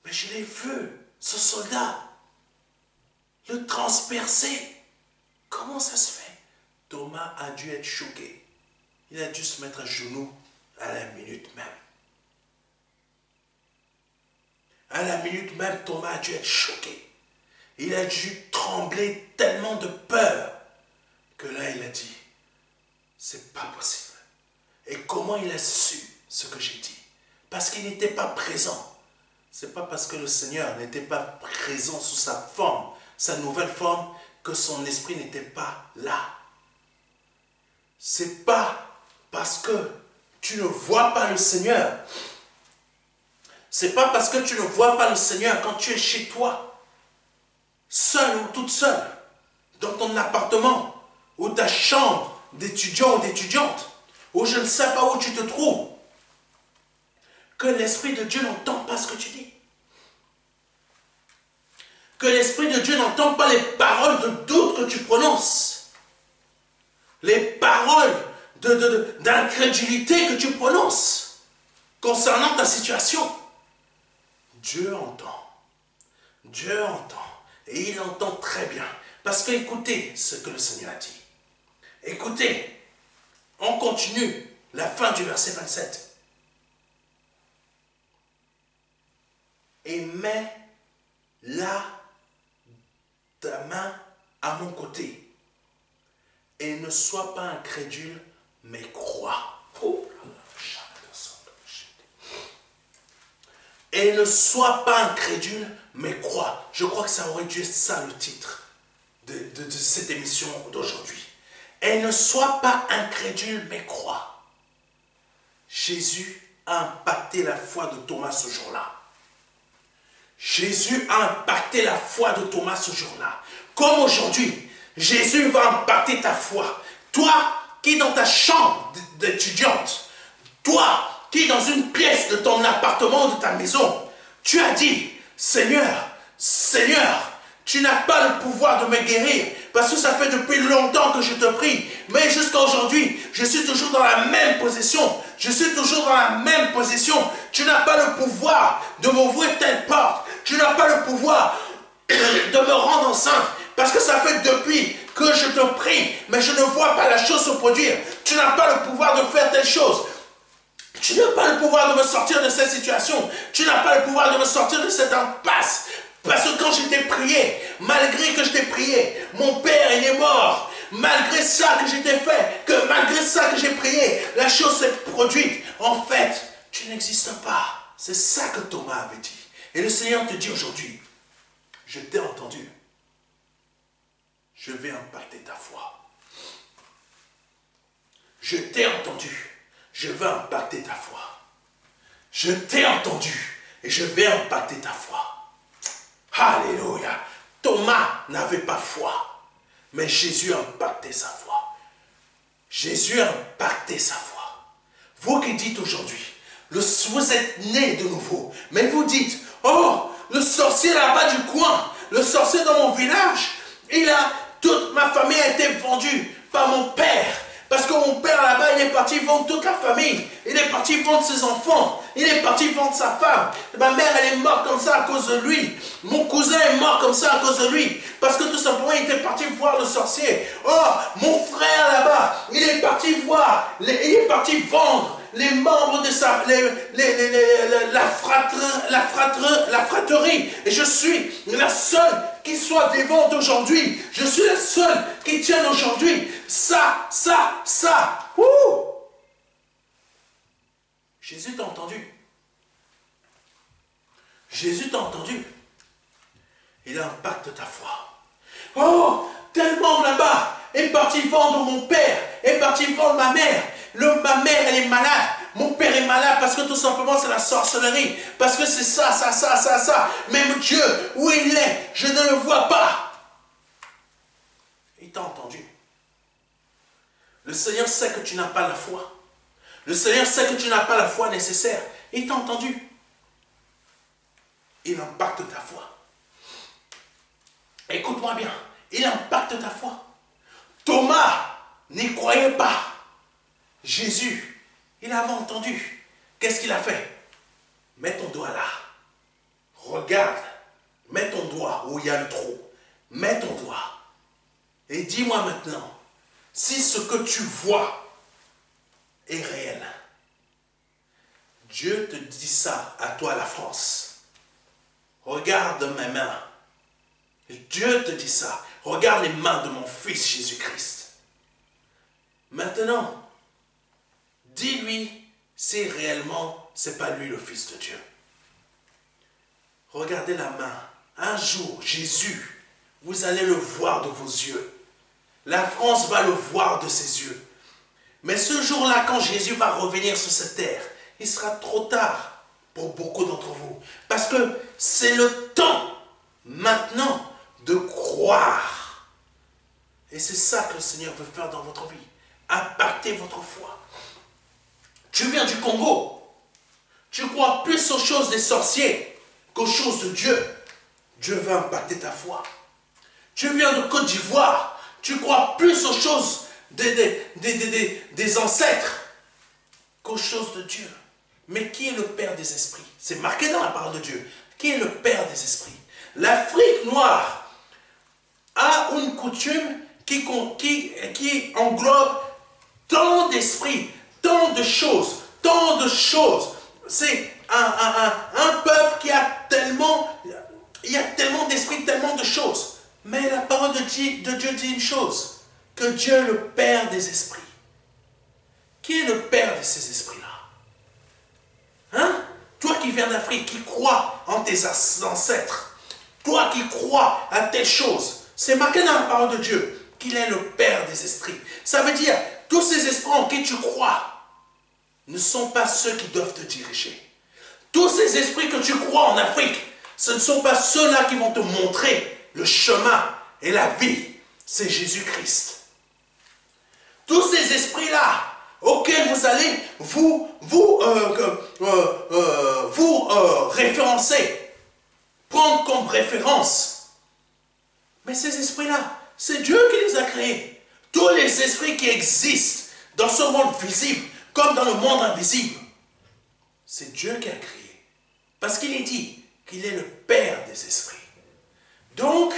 Mais je l'ai vu, ce soldat, le transpercer. Comment ça se fait? Thomas a dû être choqué. Il a dû se mettre à genoux à la minute même. À la minute même, Thomas a dû être choqué. Il a dû trembler tellement de peur que là, il a dit, c'est pas possible. Et comment il a su ce que j'ai dit? Parce qu'il n'était pas présent. C'est pas parce que le Seigneur n'était pas présent sous sa forme, sa nouvelle forme, que son esprit n'était pas là. C'est pas parce que tu ne vois pas le Seigneur. C'est pas parce que tu ne vois pas le Seigneur quand tu es chez toi, seul ou toute seule, dans ton appartement, ou ta chambre d'étudiant ou d'étudiante, ou je ne sais pas où tu te trouves, que l'Esprit de Dieu n'entend pas ce que tu dis. Que l'Esprit de Dieu n'entend pas les paroles de doute que tu prononces. Les paroles d'incrédulité que tu prononces concernant ta situation. Dieu entend. Dieu entend. Et il entend très bien. Parce que écoutez ce que le Seigneur a dit. Écoutez. On continue la fin du verset 27. Et mets là ta main à mon côté. Et ne sois pas incrédule, mais crois. Et ne sois pas incrédule, mais crois. Je crois que ça aurait dû être ça le titre de cette émission d'aujourd'hui. Et ne sois pas incrédule, mais crois. Jésus a impacté la foi de Thomas ce jour-là. Jésus a impacté la foi de Thomas ce jour-là. Comme aujourd'hui, Jésus va impacter ta foi. Toi qui es dans ta chambre d'étudiante, toi qui es dans une pièce de ton appartement ou de ta maison, tu as dit, Seigneur, Seigneur, tu n'as pas le pouvoir de me guérir parce que ça fait depuis longtemps que je te prie. Mais jusqu'à aujourd'hui, je suis toujours dans la même position. Je suis toujours dans la même position. Tu n'as pas le pouvoir de m'ouvrir telle porte. Tu n'as pas le pouvoir de me rendre enceinte. Parce que ça fait depuis que je te prie, mais je ne vois pas la chose se produire. Tu n'as pas le pouvoir de faire telle chose. Tu n'as pas le pouvoir de me sortir de cette situation. Tu n'as pas le pouvoir de me sortir de cette impasse. Parce que quand je t'ai prié, malgré que je t'ai prié, mon père il est mort. Malgré ça que je t'ai fait, malgré ça que j'ai prié, la chose s'est produite. En fait, tu n'existes pas. C'est ça que Thomas avait dit. Et le Seigneur te dit aujourd'hui, je t'ai entendu. Je vais impacter ta foi. Je t'ai entendu. Je vais impacter ta foi. Je t'ai entendu. Et je vais impacter ta foi. Alléluia. Thomas n'avait pas foi. Mais Jésus a impacté sa foi. Jésus a impacté sa foi. Vous qui dites aujourd'hui, vous êtes nés de nouveau. Mais vous dites, oh, le sorcier là-bas du coin, le sorcier dans mon village, toute ma famille a été vendue par mon père. Parce que mon père là-bas, il est parti vendre toute la famille. Il est parti vendre ses enfants. Il est parti vendre sa femme. Ma mère, elle est morte comme ça à cause de lui. Mon cousin est mort comme ça à cause de lui. Parce que tout simplement, il était parti voir le sorcier. Oh, mon frère là-bas, il est parti voir, il est parti vendre les membres de sa, la fratrie. Et je suis la seule qui soit vivante aujourd'hui. Je suis la seule qui tienne aujourd'hui. Ça. Ouh! Jésus t'a entendu. Jésus t'a entendu. Il impacte ta foi. Oh, tel membre là-bas est parti vendre mon père, est parti vendre ma mère. Ma mère, elle est malade. Mon père est malade parce que tout simplement c'est la sorcellerie. Parce que c'est ça. Même Dieu, où il est, je ne le vois pas. Il t'a entendu. Le Seigneur sait que tu n'as pas la foi. Le Seigneur sait que tu n'as pas la foi nécessaire. Il t'a entendu. Il impacte ta foi. Écoute-moi bien. Il impacte ta foi. Thomas n'y croyait pas. Jésus, il avait entendu. Qu'est-ce qu'il a fait? Mets ton doigt là. Regarde. Mets ton doigt où il y a le trou. Mets ton doigt. Et dis-moi maintenant, si ce que tu vois est réel, Dieu te dit ça à toi, la France. Regarde mes mains. Dieu te dit ça. Regarde les mains de mon fils Jésus-Christ. Maintenant, dis-lui si réellement c'est pas lui le fils de Dieu. Regardez la main. Un jour, Jésus, vous allez le voir de vos yeux. La France va le voir de ses yeux. Mais ce jour-là, quand Jésus va revenir sur cette terre, il sera trop tard pour beaucoup d'entre vous. Parce que c'est le temps, maintenant, de croire. Et c'est ça que le Seigneur veut faire dans votre vie. Impacter votre foi. Tu viens du Congo. Tu crois plus aux choses des sorciers qu'aux choses de Dieu. Dieu va impacter ta foi. Tu viens de Côte d'Ivoire. Tu crois plus aux choses des ancêtres qu'aux choses de Dieu. Mais qui est le Père des esprits? C'est marqué dans la parole de Dieu. Qui est le Père des esprits? L'Afrique noire a une coutume qui englobe tant d'esprits, tant de choses, tant de choses. C'est un peuple qui a tellement, il y a tellement d'esprits, tellement de choses. Mais la parole de Dieu dit une chose, que Dieu est le Père des esprits. Qui est le Père de ces esprits-là? Hein? Toi qui viens d'Afrique, qui crois en tes ancêtres, toi qui crois à telle chose, c'est marqué dans la parole de Dieu qu'il est le Père des esprits. Ça veut dire, tous ces esprits en qui tu crois ne sont pas ceux qui doivent te diriger. Tous ces esprits que tu crois en Afrique, ce ne sont pas ceux-là qui vont te montrer le chemin et la vie. C'est Jésus-Christ. Tous ces esprits-là auxquels vous allez vous référencer, prendre comme référence. Mais ces esprits-là, c'est Dieu qui les a créés. Tous les esprits qui existent dans ce monde visible, comme dans le monde invisible, c'est Dieu qui a créé. Parce qu'il est dit qu'il est le Père des esprits. Donc,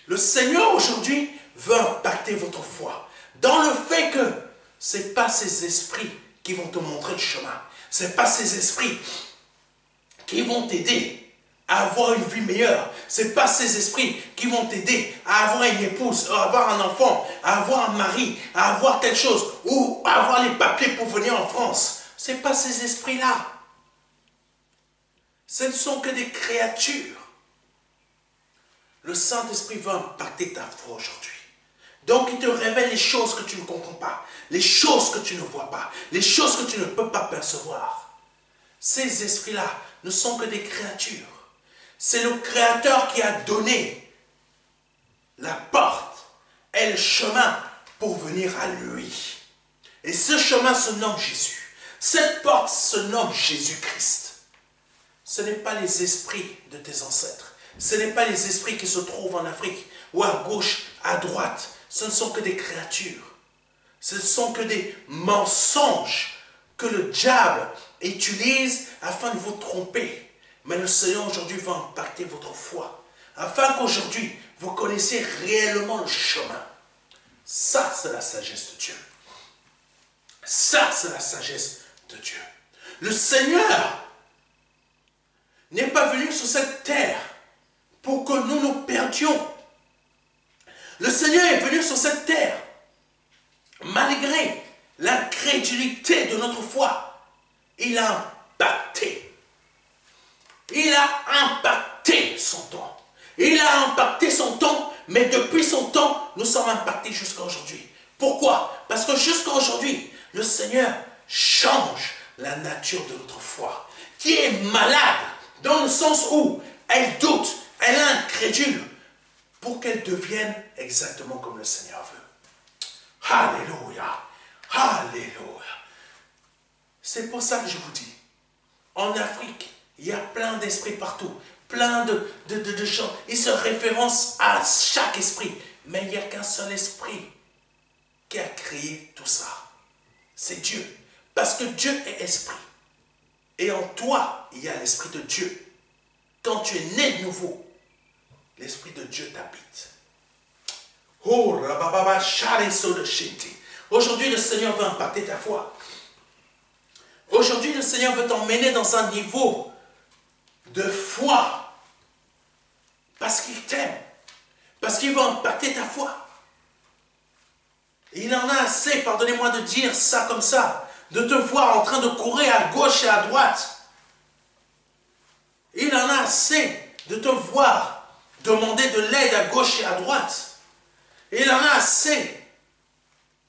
le Seigneur aujourd'hui veut impacter votre foi. Dans le fait que ce n'est pas ces esprits qui vont te montrer le chemin. Ce n'est pas ces esprits qui vont t'aider à avoir une vie meilleure. Ce n'est pas ces esprits qui vont t'aider à avoir une épouse, à avoir un enfant, à avoir un mari, à avoir quelque chose, ou à avoir les papiers pour venir en France. Ce n'est pas ces esprits-là. Ce ne sont que des créatures. Le Saint-Esprit veut impacter ta foi aujourd'hui. Donc, il te révèle les choses que tu ne comprends pas, les choses que tu ne vois pas, les choses que tu ne peux pas percevoir. Ces esprits-là ne sont que des créatures. C'est le Créateur qui a donné la porte et le chemin pour venir à lui. Et ce chemin se nomme Jésus. Cette porte se nomme Jésus-Christ. Ce n'est pas les esprits de tes ancêtres. Ce n'est pas les esprits qui se trouvent en Afrique ou à gauche, à droite. Ce ne sont que des créatures. Ce ne sont que des mensonges que le diable utilise afin de vous tromper. Mais le Seigneur aujourd'hui va impacter votre foi. Afin qu'aujourd'hui, vous connaissiez réellement le chemin. Ça, c'est la sagesse de Dieu. Ça, c'est la sagesse de Dieu. Le Seigneur n'est pas venu sur cette terre pour que nous nous perdions. Le Seigneur est venu sur cette terre malgré l'incrédulité de notre foi. Il a impacté. Il a impacté son temps. Il a impacté son temps, mais depuis son temps, nous sommes impactés jusqu'à aujourd'hui. Pourquoi? Parce que jusqu'à aujourd'hui, le Seigneur change la nature de notre foi, qui est malade, dans le sens où elle doute, elle est incrédule, pour qu'elle devienne exactement comme le Seigneur veut. Alléluia, alléluia. C'est pour ça que je vous dis, en Afrique, il y a plein d'esprits partout, plein de gens. Ils se référencent à chaque esprit, mais il n'y a qu'un seul esprit qui a créé tout ça. C'est Dieu. Parce que Dieu est esprit. Et en toi, il y a l'Esprit de Dieu. Quand tu es né de nouveau, l'Esprit de Dieu t'habite. Oh, rabababa, chareso de shinti. Aujourd'hui, le Seigneur veut impacter ta foi. Aujourd'hui, le Seigneur veut t'emmener dans un niveau de foi. Parce qu'il t'aime. Parce qu'il veut impacter ta foi. Il en a assez, pardonnez-moi de dire ça comme ça, de te voir en train de courir à gauche et à droite. Il en a assez de te voir demander de l'aide à gauche et à droite. Il en a assez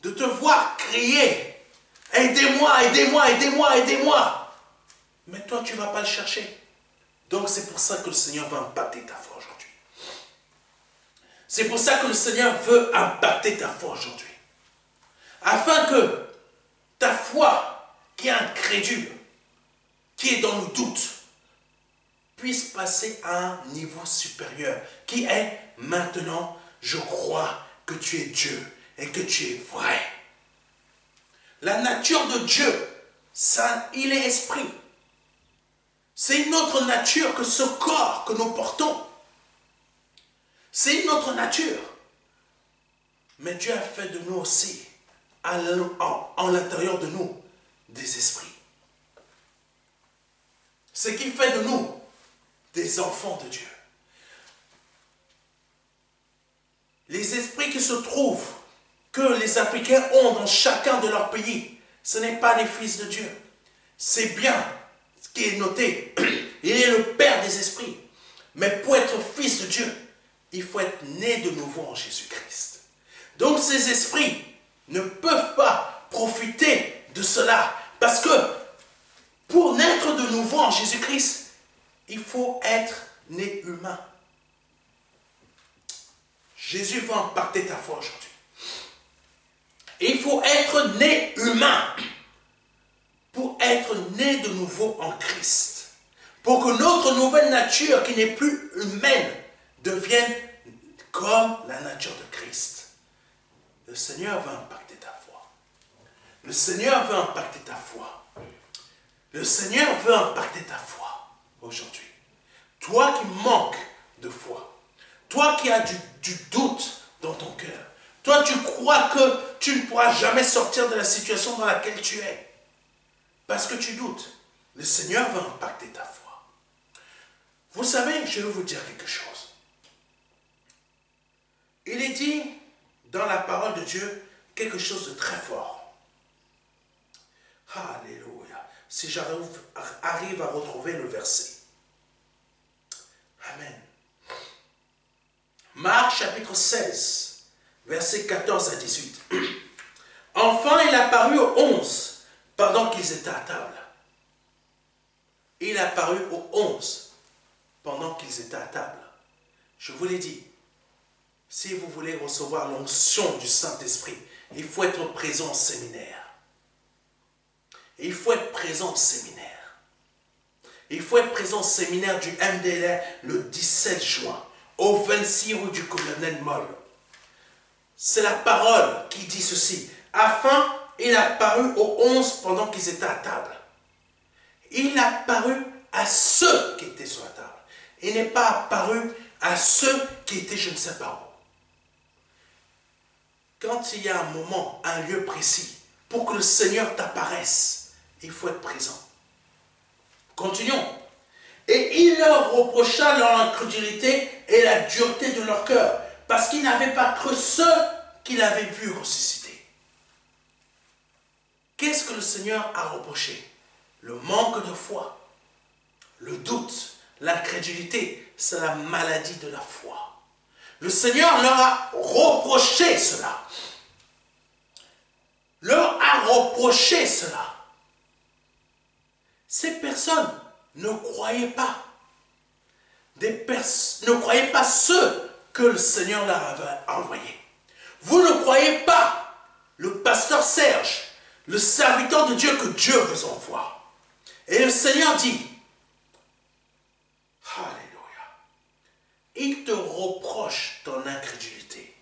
de te voir crier « Aidez-moi, aidez-moi, aidez-moi, aidez-moi » Mais toi, tu ne vas pas le chercher. Donc c'est pour ça que le Seigneur va impacter ta foi aujourd'hui. C'est pour ça que le Seigneur veut impacter ta foi aujourd'hui. Afin que ta foi, qui est incrédule, qui est dans le doute, puisse passer à un niveau supérieur, qui est maintenant, je crois que tu es Dieu et que tu es vrai. La nature de Dieu, ça, il est esprit. C'est une autre nature que ce corps que nous portons. C'est une autre nature. Mais Dieu a fait de nous aussi, en l'intérieur de nous, des esprits. Ce qui fait de nous des enfants de Dieu. Les esprits qui se trouvent, que les Africains ont dans chacun de leur pays, ce n'est pas les fils de Dieu. C'est bien ce qui est noté. Il est le Père des esprits. Mais pour être fils de Dieu, il faut être né de nouveau en Jésus-Christ. Donc ces esprits ne peuvent pas profiter de cela. Parce que pour naître de nouveau en Jésus-Christ, il faut être né humain. Jésus va impacter ta foi aujourd'hui. Il faut être né humain pour être né de nouveau en Christ. Pour que notre nouvelle nature, qui n'est plus humaine, devienne comme la nature de Christ. Le Seigneur veut impacter ta foi. Le Seigneur veut impacter ta foi. Le Seigneur veut impacter ta foi aujourd'hui. Toi qui manques de foi, toi qui as du doute dans ton cœur, toi tu crois que tu ne pourras jamais sortir de la situation dans laquelle tu es, parce que tu doutes, le Seigneur veut impacter ta foi. Vous savez, je vais vous dire quelque chose. Il est dit dans la parole de Dieu quelque chose de très fort. Alléluia. Si j'arrive à retrouver le verset. Amen. Marc chapitre 16, versets 14 à 18. Enfin, il apparut aux 11 pendant qu'ils étaient à table. Il apparut aux 11 pendant qu'ils étaient à table. Je vous l'ai dit, si vous voulez recevoir l'onction du Saint-Esprit, il faut être présent au séminaire. Il faut être présent au séminaire. Il faut être présent au séminaire du MDLR le 17 juin, au 26 rue du Colonel Moll. C'est la parole qui dit ceci. Afin, il apparut aux 11 pendant qu'ils étaient à table. Il apparut à ceux qui étaient sur la table. Il n'est pas apparu à ceux qui étaient je ne sais pas où. Quand il y a un moment, un lieu précis, pour que le Seigneur t'apparaisse, il faut être présent. Continuons. Et il leur reprocha leur incrédulité et la dureté de leur cœur, parce qu'ils n'avaient pas cru ceux qu'il avait vus ressusciter. Qu'est-ce que le Seigneur a reproché? Le manque de foi, le doute, l'incrédulité, c'est la maladie de la foi. Le Seigneur leur a reproché cela. Leur a reproché cela. Ces personnes ne croyaient pas. Ne croyaient pas ceux que le Seigneur leur avait envoyés. Vous ne croyez pas le pasteur Serge, le serviteur de Dieu que Dieu vous envoie. Et le Seigneur dit, alléluia, il te reproche ton incrédulité.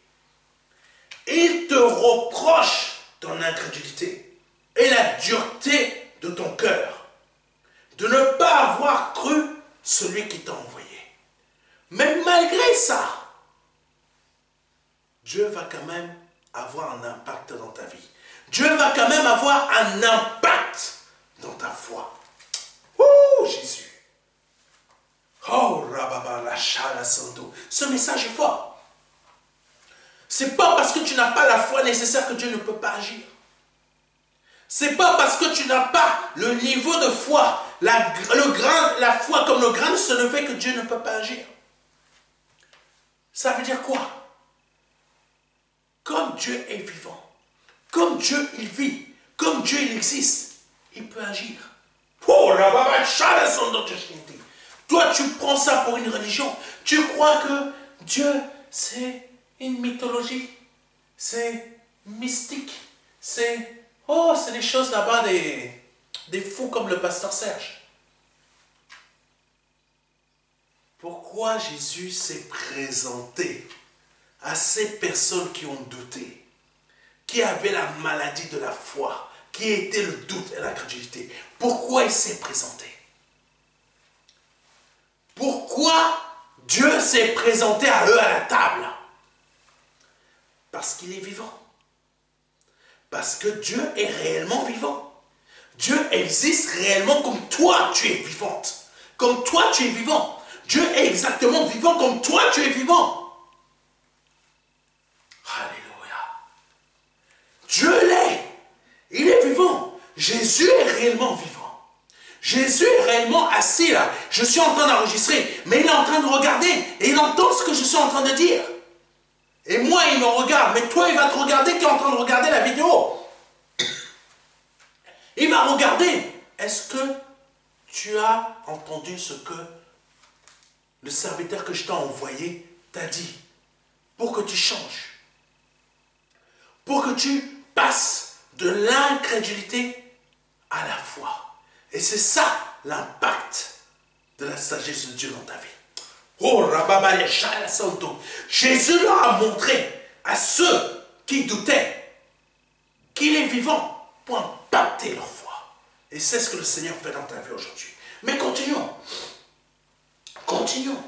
Il te reproche ton incrédulité et la dureté de ton cœur. de ne pas avoir cru celui qui t'a envoyé. Mais malgré ça, Dieu va quand même avoir un impact dans ta vie. Dieu va quand même avoir un impact dans ta foi. Oh Jésus. Oh Rababa la Shala Santo. Ce message est fort. C'est pas parce que tu n'as pas la foi nécessaire que Dieu ne peut pas agir. C'est pas parce que tu n'as pas le niveau de foi, la foi comme le grain de se lever que Dieu ne peut pas agir. Ça veut dire quoi? Comme Dieu est vivant, comme Dieu il vit, comme Dieu il existe, il peut agir. Oh la baba Shala Santo. Toi, tu prends ça pour une religion. Tu crois que Dieu, c'est une mythologie. C'est mystique. C'est des choses là-bas, des fous comme le pasteur Serge. Pourquoi Jésus s'est présenté à ces personnes qui ont douté, qui avaient la maladie de la foi, qui était le doute et l'incrédulité? Pourquoi il s'est présenté? Pourquoi Dieu s'est présenté à eux à la table? Parce qu'il est vivant. Parce que Dieu est réellement vivant. Dieu existe réellement comme toi tu es vivante. Comme toi tu es vivant. Dieu est exactement vivant comme toi tu es vivant. Alléluia. Dieu l'est. Il est vivant. Jésus est réellement vivant. Jésus est réellement assis là. Je suis en train d'enregistrer, mais il est en train de regarder et il entend ce que je suis en train de dire. Et moi, il me regarde, mais toi, il va te regarder qui est en train de regarder la vidéo. Il va regarder. Est-ce que tu as entendu ce que le serviteur que je t'ai envoyé t'a dit? Pour que tu changes. Pour que tu passes de l'incrédulité à la foi. Et c'est ça l'impact de la sagesse de Dieu dans ta vie. Oh, Rababa Shala Santo. Jésus leur a montré à ceux qui doutaient qu'il est vivant pour impacter leur foi. Et c'est ce que le Seigneur fait dans ta vie aujourd'hui. Mais continuons. Continuons.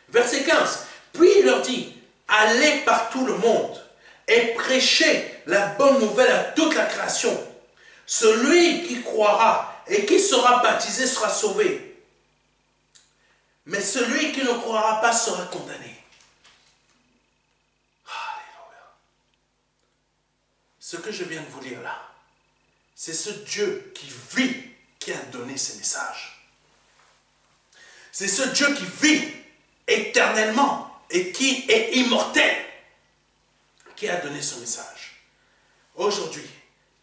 Verset 15. Puis il leur dit, allez par tout le monde et prêchez la bonne nouvelle à toute la création. Celui qui croira et qui sera baptisé sera sauvé. Mais celui qui ne croira pas sera condamné. Alléluia. Ce que je viens de vous lire là, c'est ce Dieu qui vit qui a donné ces messages. C'est ce Dieu qui vit éternellement et qui est immortel qui a donné ce message. Aujourd'hui,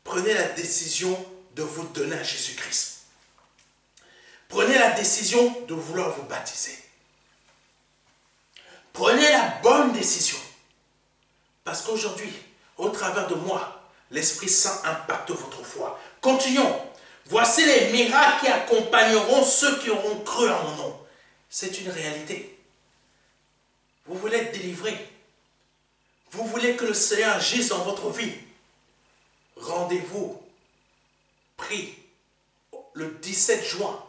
prenez la décision de vous donner à Jésus-Christ. Prenez la décision de vouloir vous baptiser. Prenez la bonne décision. Parce qu'aujourd'hui, au travers de moi, l'Esprit Saint impacte votre foi. Continuons. Voici les miracles qui accompagneront ceux qui auront cru en mon nom. C'est une réalité. Vous voulez être délivré. Vous voulez que le Seigneur agisse dans votre vie. Rendez-vous pris le 17 juin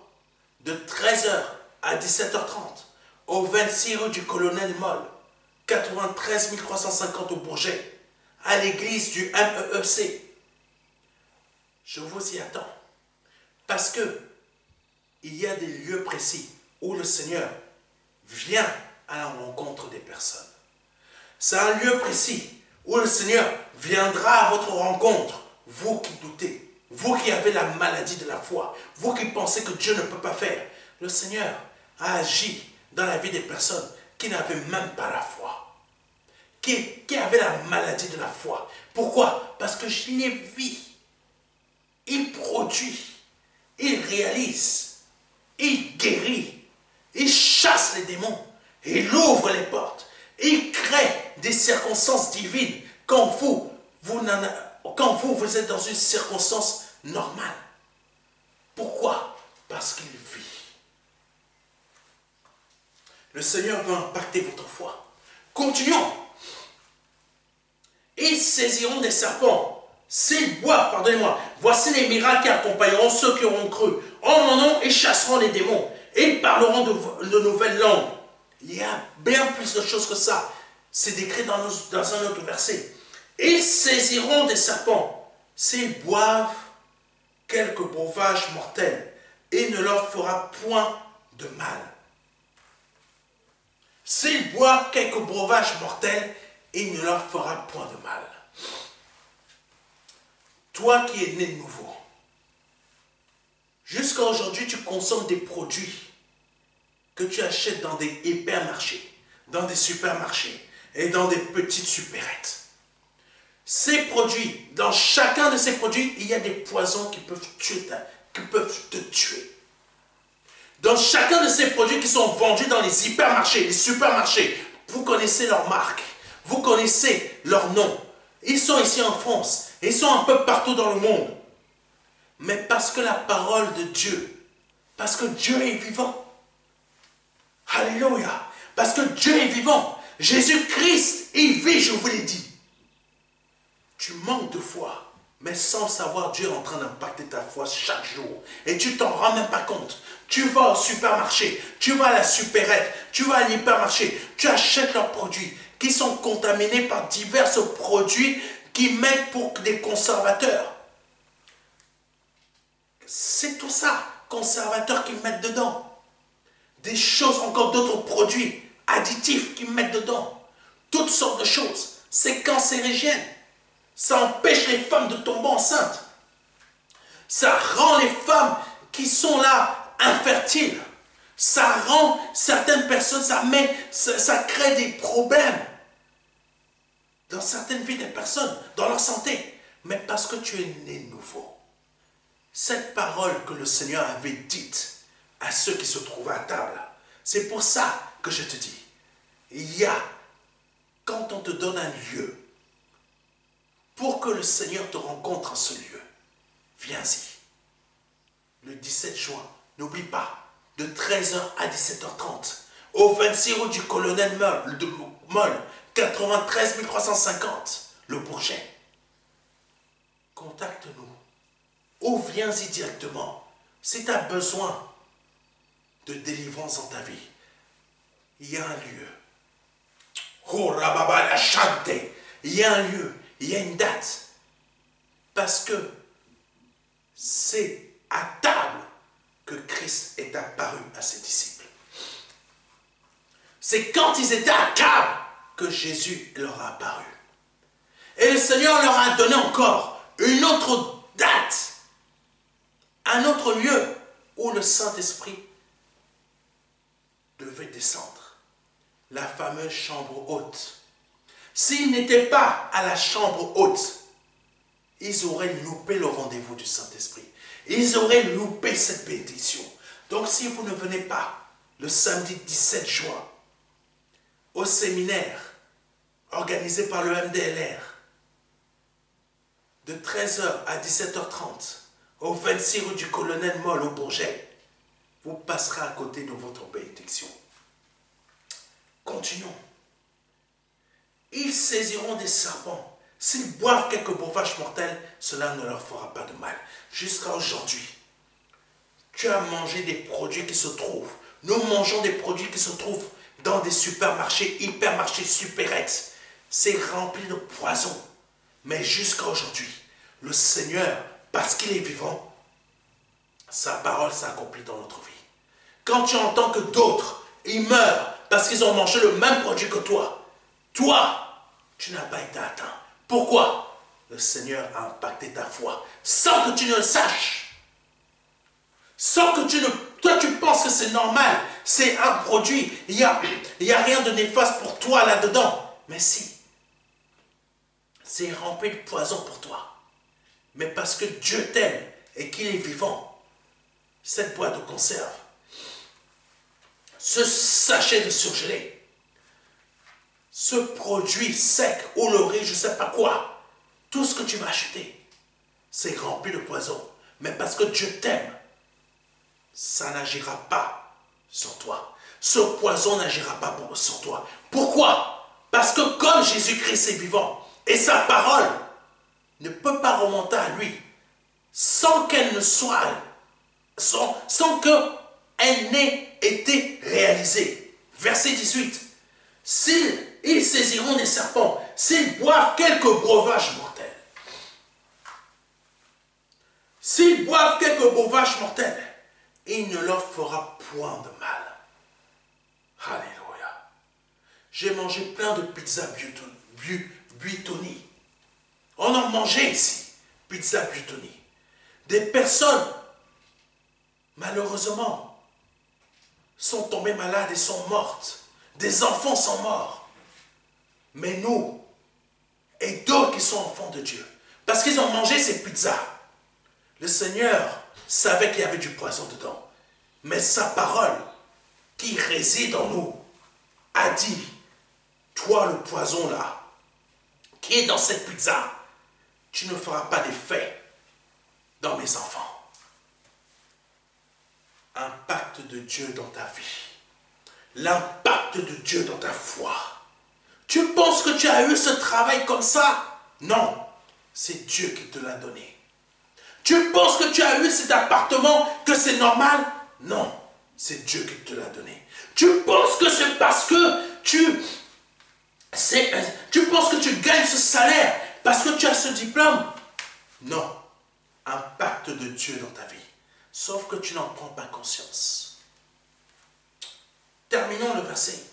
de 13h à 17h30 au 26 rue du Colonel Moll, 93 350 au Bourget, à l'église du MEEC. Je vous y attends. Parce que il y a des lieux précis où le Seigneur vient à la rencontre des personnes. C'est un lieu précis où le Seigneur viendra à votre rencontre, vous qui doutez. Vous qui avez la maladie de la foi, vous qui pensez que Dieu ne peut pas faire, le Seigneur a agi dans la vie des personnes qui n'avaient même pas la foi, qui avaient la maladie de la foi. Pourquoi? Parce que je l'ai vu. Il produit, il réalise, il guérit, il chasse les démons, il ouvre les portes, il crée des circonstances divines quand vous êtes dans une circonstance normale. Pourquoi? Parce qu'il vit. Le Seigneur veut impacter votre foi. Continuons. Ils saisiront des serpents s'ils boivent, pardonnez-moi, voici les miracles qui accompagneront ceux qui auront cru. En mon nom, ils chasseront les démons et ils parleront de nouvelles langues. Il y a bien plus de choses que ça. C'est décrit dans un autre verset. Ils saisiront des serpents s'ils boivent quelques breuvages mortels et il ne leur fera point de mal. S'ils boivent quelques breuvages mortels, il ne leur fera point de mal. Toi qui es né de nouveau, jusqu'à aujourd'hui, tu consommes des produits que tu achètes dans des hypermarchés, dans des supermarchés et dans des petites supérettes. Ces produits, dans chacun de ces produits, il y a des poisons qui peuvent te tuer. Dans chacun de ces produits qui sont vendus dans les hypermarchés, les supermarchés, vous connaissez leur marque, vous connaissez leur nom. Ils sont ici en France, ils sont un peu partout dans le monde. Mais parce que la parole de Dieu, parce que Dieu est vivant. Alléluia. Parce que Dieu est vivant. Jésus-Christ, il vit, je vous l'ai dit. Tu manques de foi, mais sans le savoir, Dieu est en train d'impacter ta foi chaque jour. Et tu t'en rends même pas compte. Tu vas au supermarché, tu vas à la supérette, tu vas à l'hypermarché, tu achètes leurs produits qui sont contaminés par divers produits qui mettent pour des conservateurs. C'est tout ça, conservateurs qui mettent dedans. Des choses, encore d'autres produits additifs qui mettent dedans. Toutes sortes de choses. C'est cancérigène. Ça empêche les femmes de tomber enceintes. Ça rend les femmes qui sont là infertiles. Ça rend certaines personnes, ça crée des problèmes dans certaines vies des personnes, dans leur santé. Mais parce que tu es né nouveau. Cette parole que le Seigneur avait dite à ceux qui se trouvaient à table, c'est pour ça que je te dis, quand on te donne un lieu, pour que le Seigneur te rencontre en ce lieu, viens-y. Le 17 juin, n'oublie pas, de 13 h à 17 h 30, au 26 rue du Colonel Moll, 93 350, le Bourget. Contacte-nous ou viens-y directement si tu as besoin de délivrance dans ta vie. Il y a un lieu. Oh, Rababa la Chante. Il y a un lieu, il y a une date. Parce que c'est à table que Christ est apparu à ses disciples. C'est quand ils étaient à table que Jésus leur a apparu. Et le Seigneur leur a donné encore une autre date, un autre lieu où le Saint-Esprit devait descendre. La fameuse chambre haute. S'ils n'étaient pas à la chambre haute, ils auraient loupé le rendez-vous du Saint-Esprit. Ils auraient loupé cette bénédiction. Donc si vous ne venez pas le samedi 17 juin au séminaire organisé par le MDLR de 13 h à 17 h 30 au 26 rue du Colonel Moll au Bourget, vous passerez à côté de votre bénédiction. Continuons. Ils saisiront des serpents. S'ils boivent quelques breuvages mortels, cela ne leur fera pas de mal. Jusqu'à aujourd'hui, tu as mangé des produits qui se trouvent. Nous mangeons des produits qui se trouvent dans des supermarchés, hypermarchés, supérettes. C'est rempli de poison. Mais jusqu'à aujourd'hui, le Seigneur, parce qu'il est vivant, sa parole s'accomplit dans notre vie. Quand tu entends que d'autres, ils meurent parce qu'ils ont mangé le même produit que toi, tu n'as pas été atteint. Pourquoi? Le Seigneur a impacté ta foi sans que tu ne le saches. Sans que tu ne... Toi, tu penses que c'est normal. C'est un produit. Il n'y a rien de néfaste pour toi là-dedans. Mais si. C'est rempli de poison pour toi. Mais parce que Dieu t'aime et qu'il est vivant, cette boîte de conserve, ce sachet de surgelé, ce produit sec ou le riz, je ne sais pas quoi, tout ce que tu vas acheter, c'est rempli de poison. Mais parce que Dieu t'aime, ça n'agira pas sur toi. Ce poison n'agira pas sur toi. Pourquoi? Parce que comme Jésus-Christ est vivant et sa parole ne peut pas remonter à lui sans qu'elle ne soit, sans qu'elle n'ait été réalisée. Verset 18. Ils saisiront des serpents, s'ils boivent quelques breuvages mortels. S'ils boivent quelques breuvages mortels, il ne leur fera point de mal. Alléluia. J'ai mangé plein de pizzas Buitoni. On en mangeait ici, pizza Buitoni. Des personnes, malheureusement, sont tombées malades et sont mortes. Des enfants sont morts. Mais nous, et d'autres qui sont enfants de Dieu, parce qu'ils ont mangé ces pizzas, le Seigneur savait qu'il y avait du poison dedans. Mais sa parole, qui réside en nous, a dit, toi le poison là, qui est dans cette pizza, tu ne feras pas d'effet dans mes enfants. Impact de Dieu dans ta vie. L'impact de Dieu dans ta foi. Tu penses que tu as eu ce travail comme ça? Non, c'est Dieu qui te l'a donné. Tu penses que tu as eu cet appartement, que c'est normal? Non, c'est Dieu qui te l'a donné. Tu penses que c'est parce que tu penses que tu gagnes ce salaire, parce que tu as ce diplôme? Non, impact de Dieu dans ta vie. Sauf que tu n'en prends pas conscience. Terminons le verset.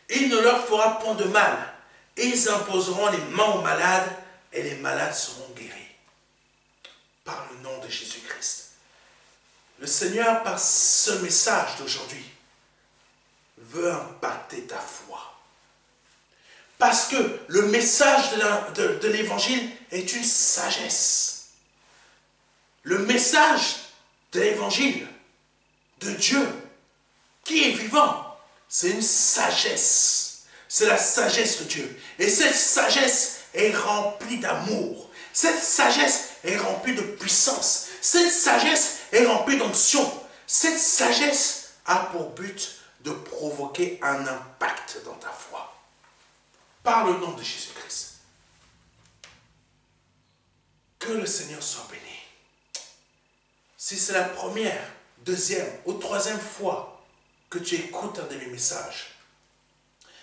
Il ne leur fera point de mal. Ils imposeront les mains aux malades et les malades seront guéris. Par le nom de Jésus-Christ. Le Seigneur, par ce message d'aujourd'hui, veut impacter ta foi. Parce que le message de l'évangile est une sagesse. Le message de l'évangile de Dieu, qui est vivant, c'est une sagesse. C'est la sagesse de Dieu. Et cette sagesse est remplie d'amour. Cette sagesse est remplie de puissance. Cette sagesse est remplie d'onction. Cette sagesse a pour but de provoquer un impact dans ta foi. Par le nom de Jésus-Christ. Que le Seigneur soit béni. Si c'est la première, deuxième ou troisième fois que tu écoutes un de mes messages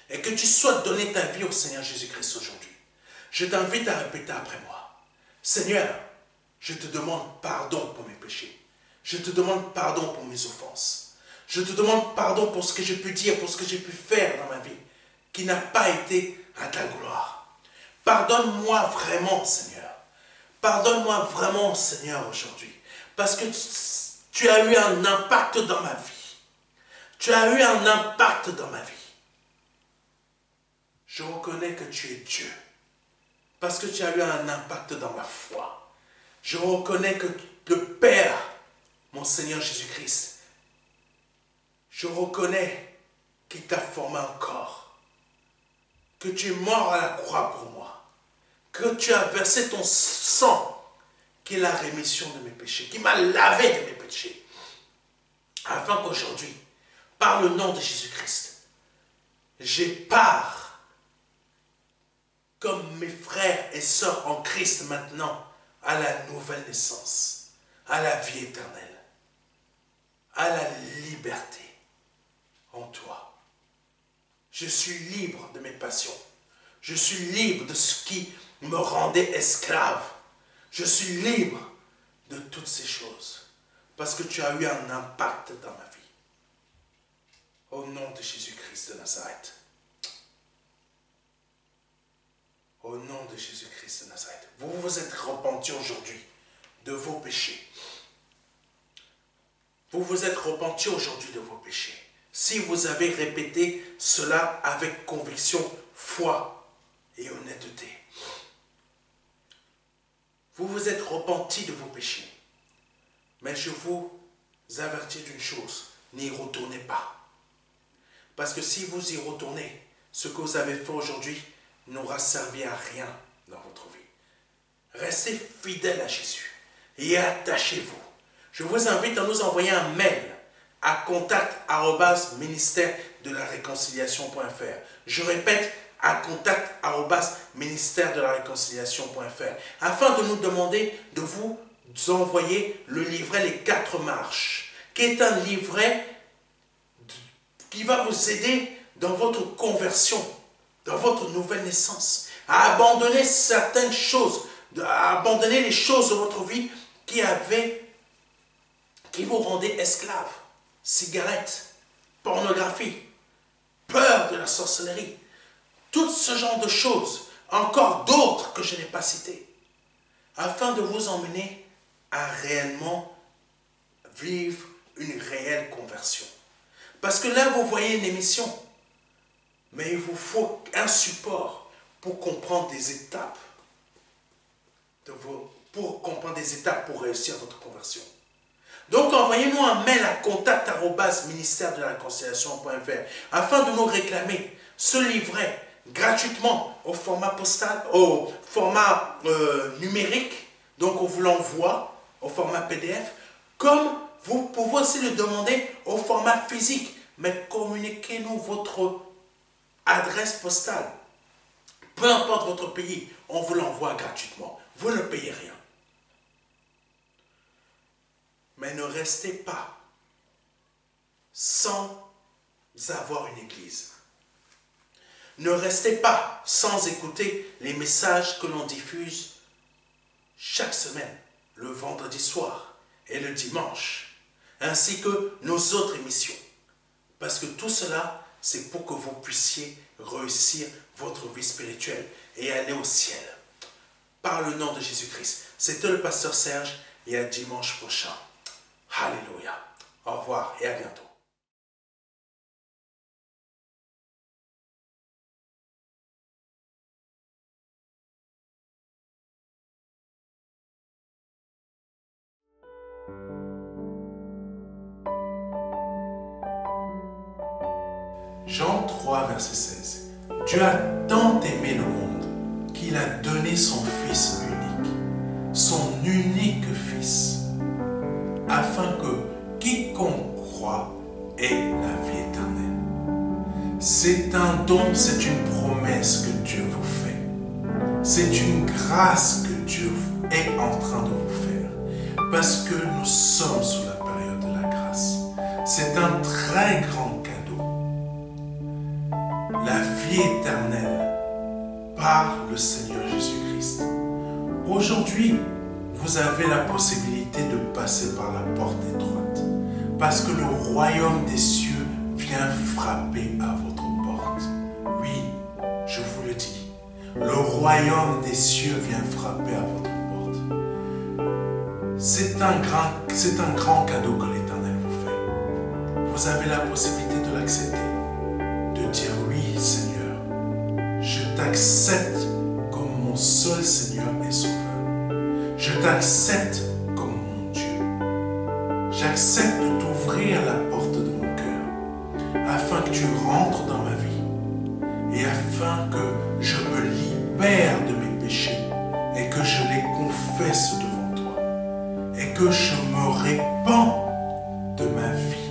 et que tu souhaites donner ta vie au Seigneur Jésus-Christ aujourd'hui, je t'invite à répéter après moi. Seigneur, je te demande pardon pour mes péchés. Je te demande pardon pour mes offenses. Je te demande pardon pour ce que j'ai pu dire, pour ce que j'ai pu faire dans ma vie, qui n'a pas été à ta gloire. Pardonne-moi vraiment, Seigneur. Pardonne-moi vraiment, Seigneur, aujourd'hui. Parce que tu as eu un impact dans ma vie. Tu as eu un impact dans ma vie. Je reconnais que tu es Dieu. Parce que tu as eu un impact dans ma foi. Je reconnais que le Père, mon Seigneur Jésus-Christ, je reconnais qu'il t'a formé un corps. Que tu es mort à la croix pour moi. Que tu as versé ton sang, qui est la rémission de mes péchés, qui m'a lavé de mes péchés. Afin qu'aujourd'hui, par le nom de Jésus-Christ, j'ai part, comme mes frères et sœurs en Christ maintenant, à la nouvelle naissance, à la vie éternelle, à la liberté en toi. Je suis libre de mes passions. Je suis libre de ce qui me rendait esclave. Je suis libre de toutes ces choses. Parce que tu as eu un impact dans ma vie. Au nom de Jésus-Christ de Nazareth. Au nom de Jésus-Christ de Nazareth. Vous vous êtes repentis aujourd'hui de vos péchés. Vous vous êtes repentis aujourd'hui de vos péchés. Si vous avez répété cela avec conviction, foi et honnêteté. Vous vous êtes repentis de vos péchés. Mais je vous avertis d'une chose, n'y retournez pas. Parce que si vous y retournez, ce que vous avez fait aujourd'hui n'aura servi à rien dans votre vie. Restez fidèles à Jésus et attachez-vous. Je vous invite à nous envoyer un mail à contact@ministère-de-la-réconciliation.fr. Je répète, à contact@ministère-de-la-réconciliation.fr afin de nous demander de vous envoyer le livret Les 4 marches, qui est un livret qui va vous aider dans votre conversion, dans votre nouvelle naissance, à abandonner certaines choses, à abandonner les choses de votre vie qui vous rendaient esclaves. Cigarettes, pornographie, peur de la sorcellerie, tout ce genre de choses, encore d'autres que je n'ai pas citées, afin de vous emmener à réellement vivre une réelle conversion. Parce que là, vous voyez une émission, mais il vous faut un support pour comprendre des étapes, pour réussir votre conversion. Donc, envoyez-nous un mail à contact@ministère-de-la-réconciliation.fr afin de nous réclamer ce livret gratuitement au format postal, au format numérique. Donc, on vous l'envoie au format PDF, comme vous pouvez aussi le demander au format physique. Mais communiquez-nous votre adresse postale. Peu importe votre pays, on vous l'envoie gratuitement. Vous ne payez rien. Mais ne restez pas sans avoir une église. Ne restez pas sans écouter les messages que l'on diffuse chaque semaine, le vendredi soir et le dimanche, ainsi que nos autres émissions. Parce que tout cela, c'est pour que vous puissiez réussir votre vie spirituelle et aller au ciel. Par le nom de Jésus-Christ. C'était le pasteur Serge et à dimanche prochain. Alléluia. Au revoir et à bientôt. Jean 3, verset 16. Dieu a tant aimé le monde qu'il a donné son Fils unique, son unique Fils, afin que quiconque croit ait la vie éternelle. C'est un don, c'est une promesse que Dieu vous fait. C'est une grâce que Dieu est en train de vous faire. Parce que nous sommes sous la période de la grâce. C'est un très grand cadeau. La vie éternelle par le Seigneur Jésus-Christ. Aujourd'hui, vous avez la possibilité de passer par la porte étroite. Parce que le royaume des cieux vient frapper à votre porte. Oui, je vous le dis. Le royaume des cieux vient frapper à votre porte. C'est un grand cadeau que l'Éternel vous fait. Vous avez la possibilité de l'accepter. De dire oui, Seigneur, je t'accepte comme mon seul Seigneur et Sauveur. Je t'accepte comme mon Dieu. J'accepte de t'ouvrir la porte de mon cœur afin que tu rentres dans ma vie et afin que je me libère de mes péchés et que je les confesse devant toi et que je me répands de ma vie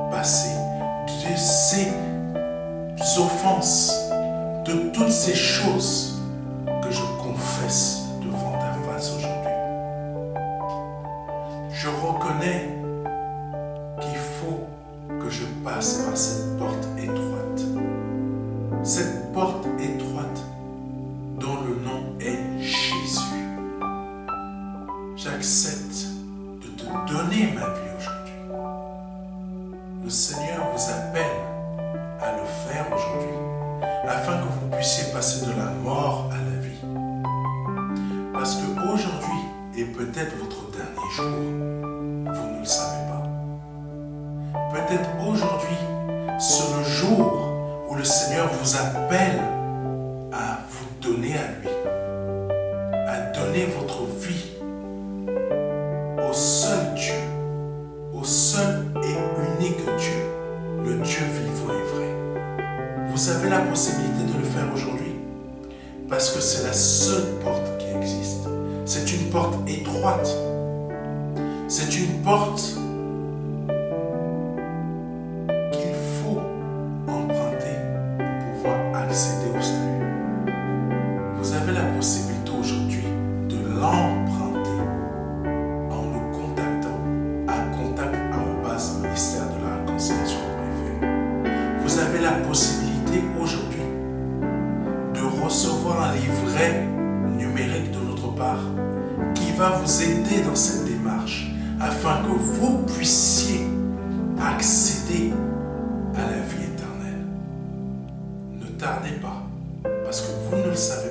passée, de ces offenses, de toutes ces choses que je confesse devant ta face aujourd'hui. Je reconnais qu'il faut que je passe par cette porte étroite. Cette porte étroite dont le nom est Jésus. J'accepte de te donner ma vie aujourd'hui. Le Seigneur vous appelle à le faire aujourd'hui, afin que vous puissiez passer de la mort à la vie. Parce qu'aujourd'hui est peut-être votre dernier jour, vous ne le savez pas. Peut-être aujourd'hui, c'est le jour où le Seigneur vous appelle à vous donner à lui, à donner votre vie au seul Dieu, au seul et unique Dieu, le Dieu vivant et vrai. Vous avez la possibilité de le faire aujourd'hui parce que c'est la seule porte qui existe. C'est une porte étroite. C'est une porte qu'il faut emprunter pour pouvoir accéder au accéder à la vie éternelle. Ne tardez pas, parce que vous ne le savez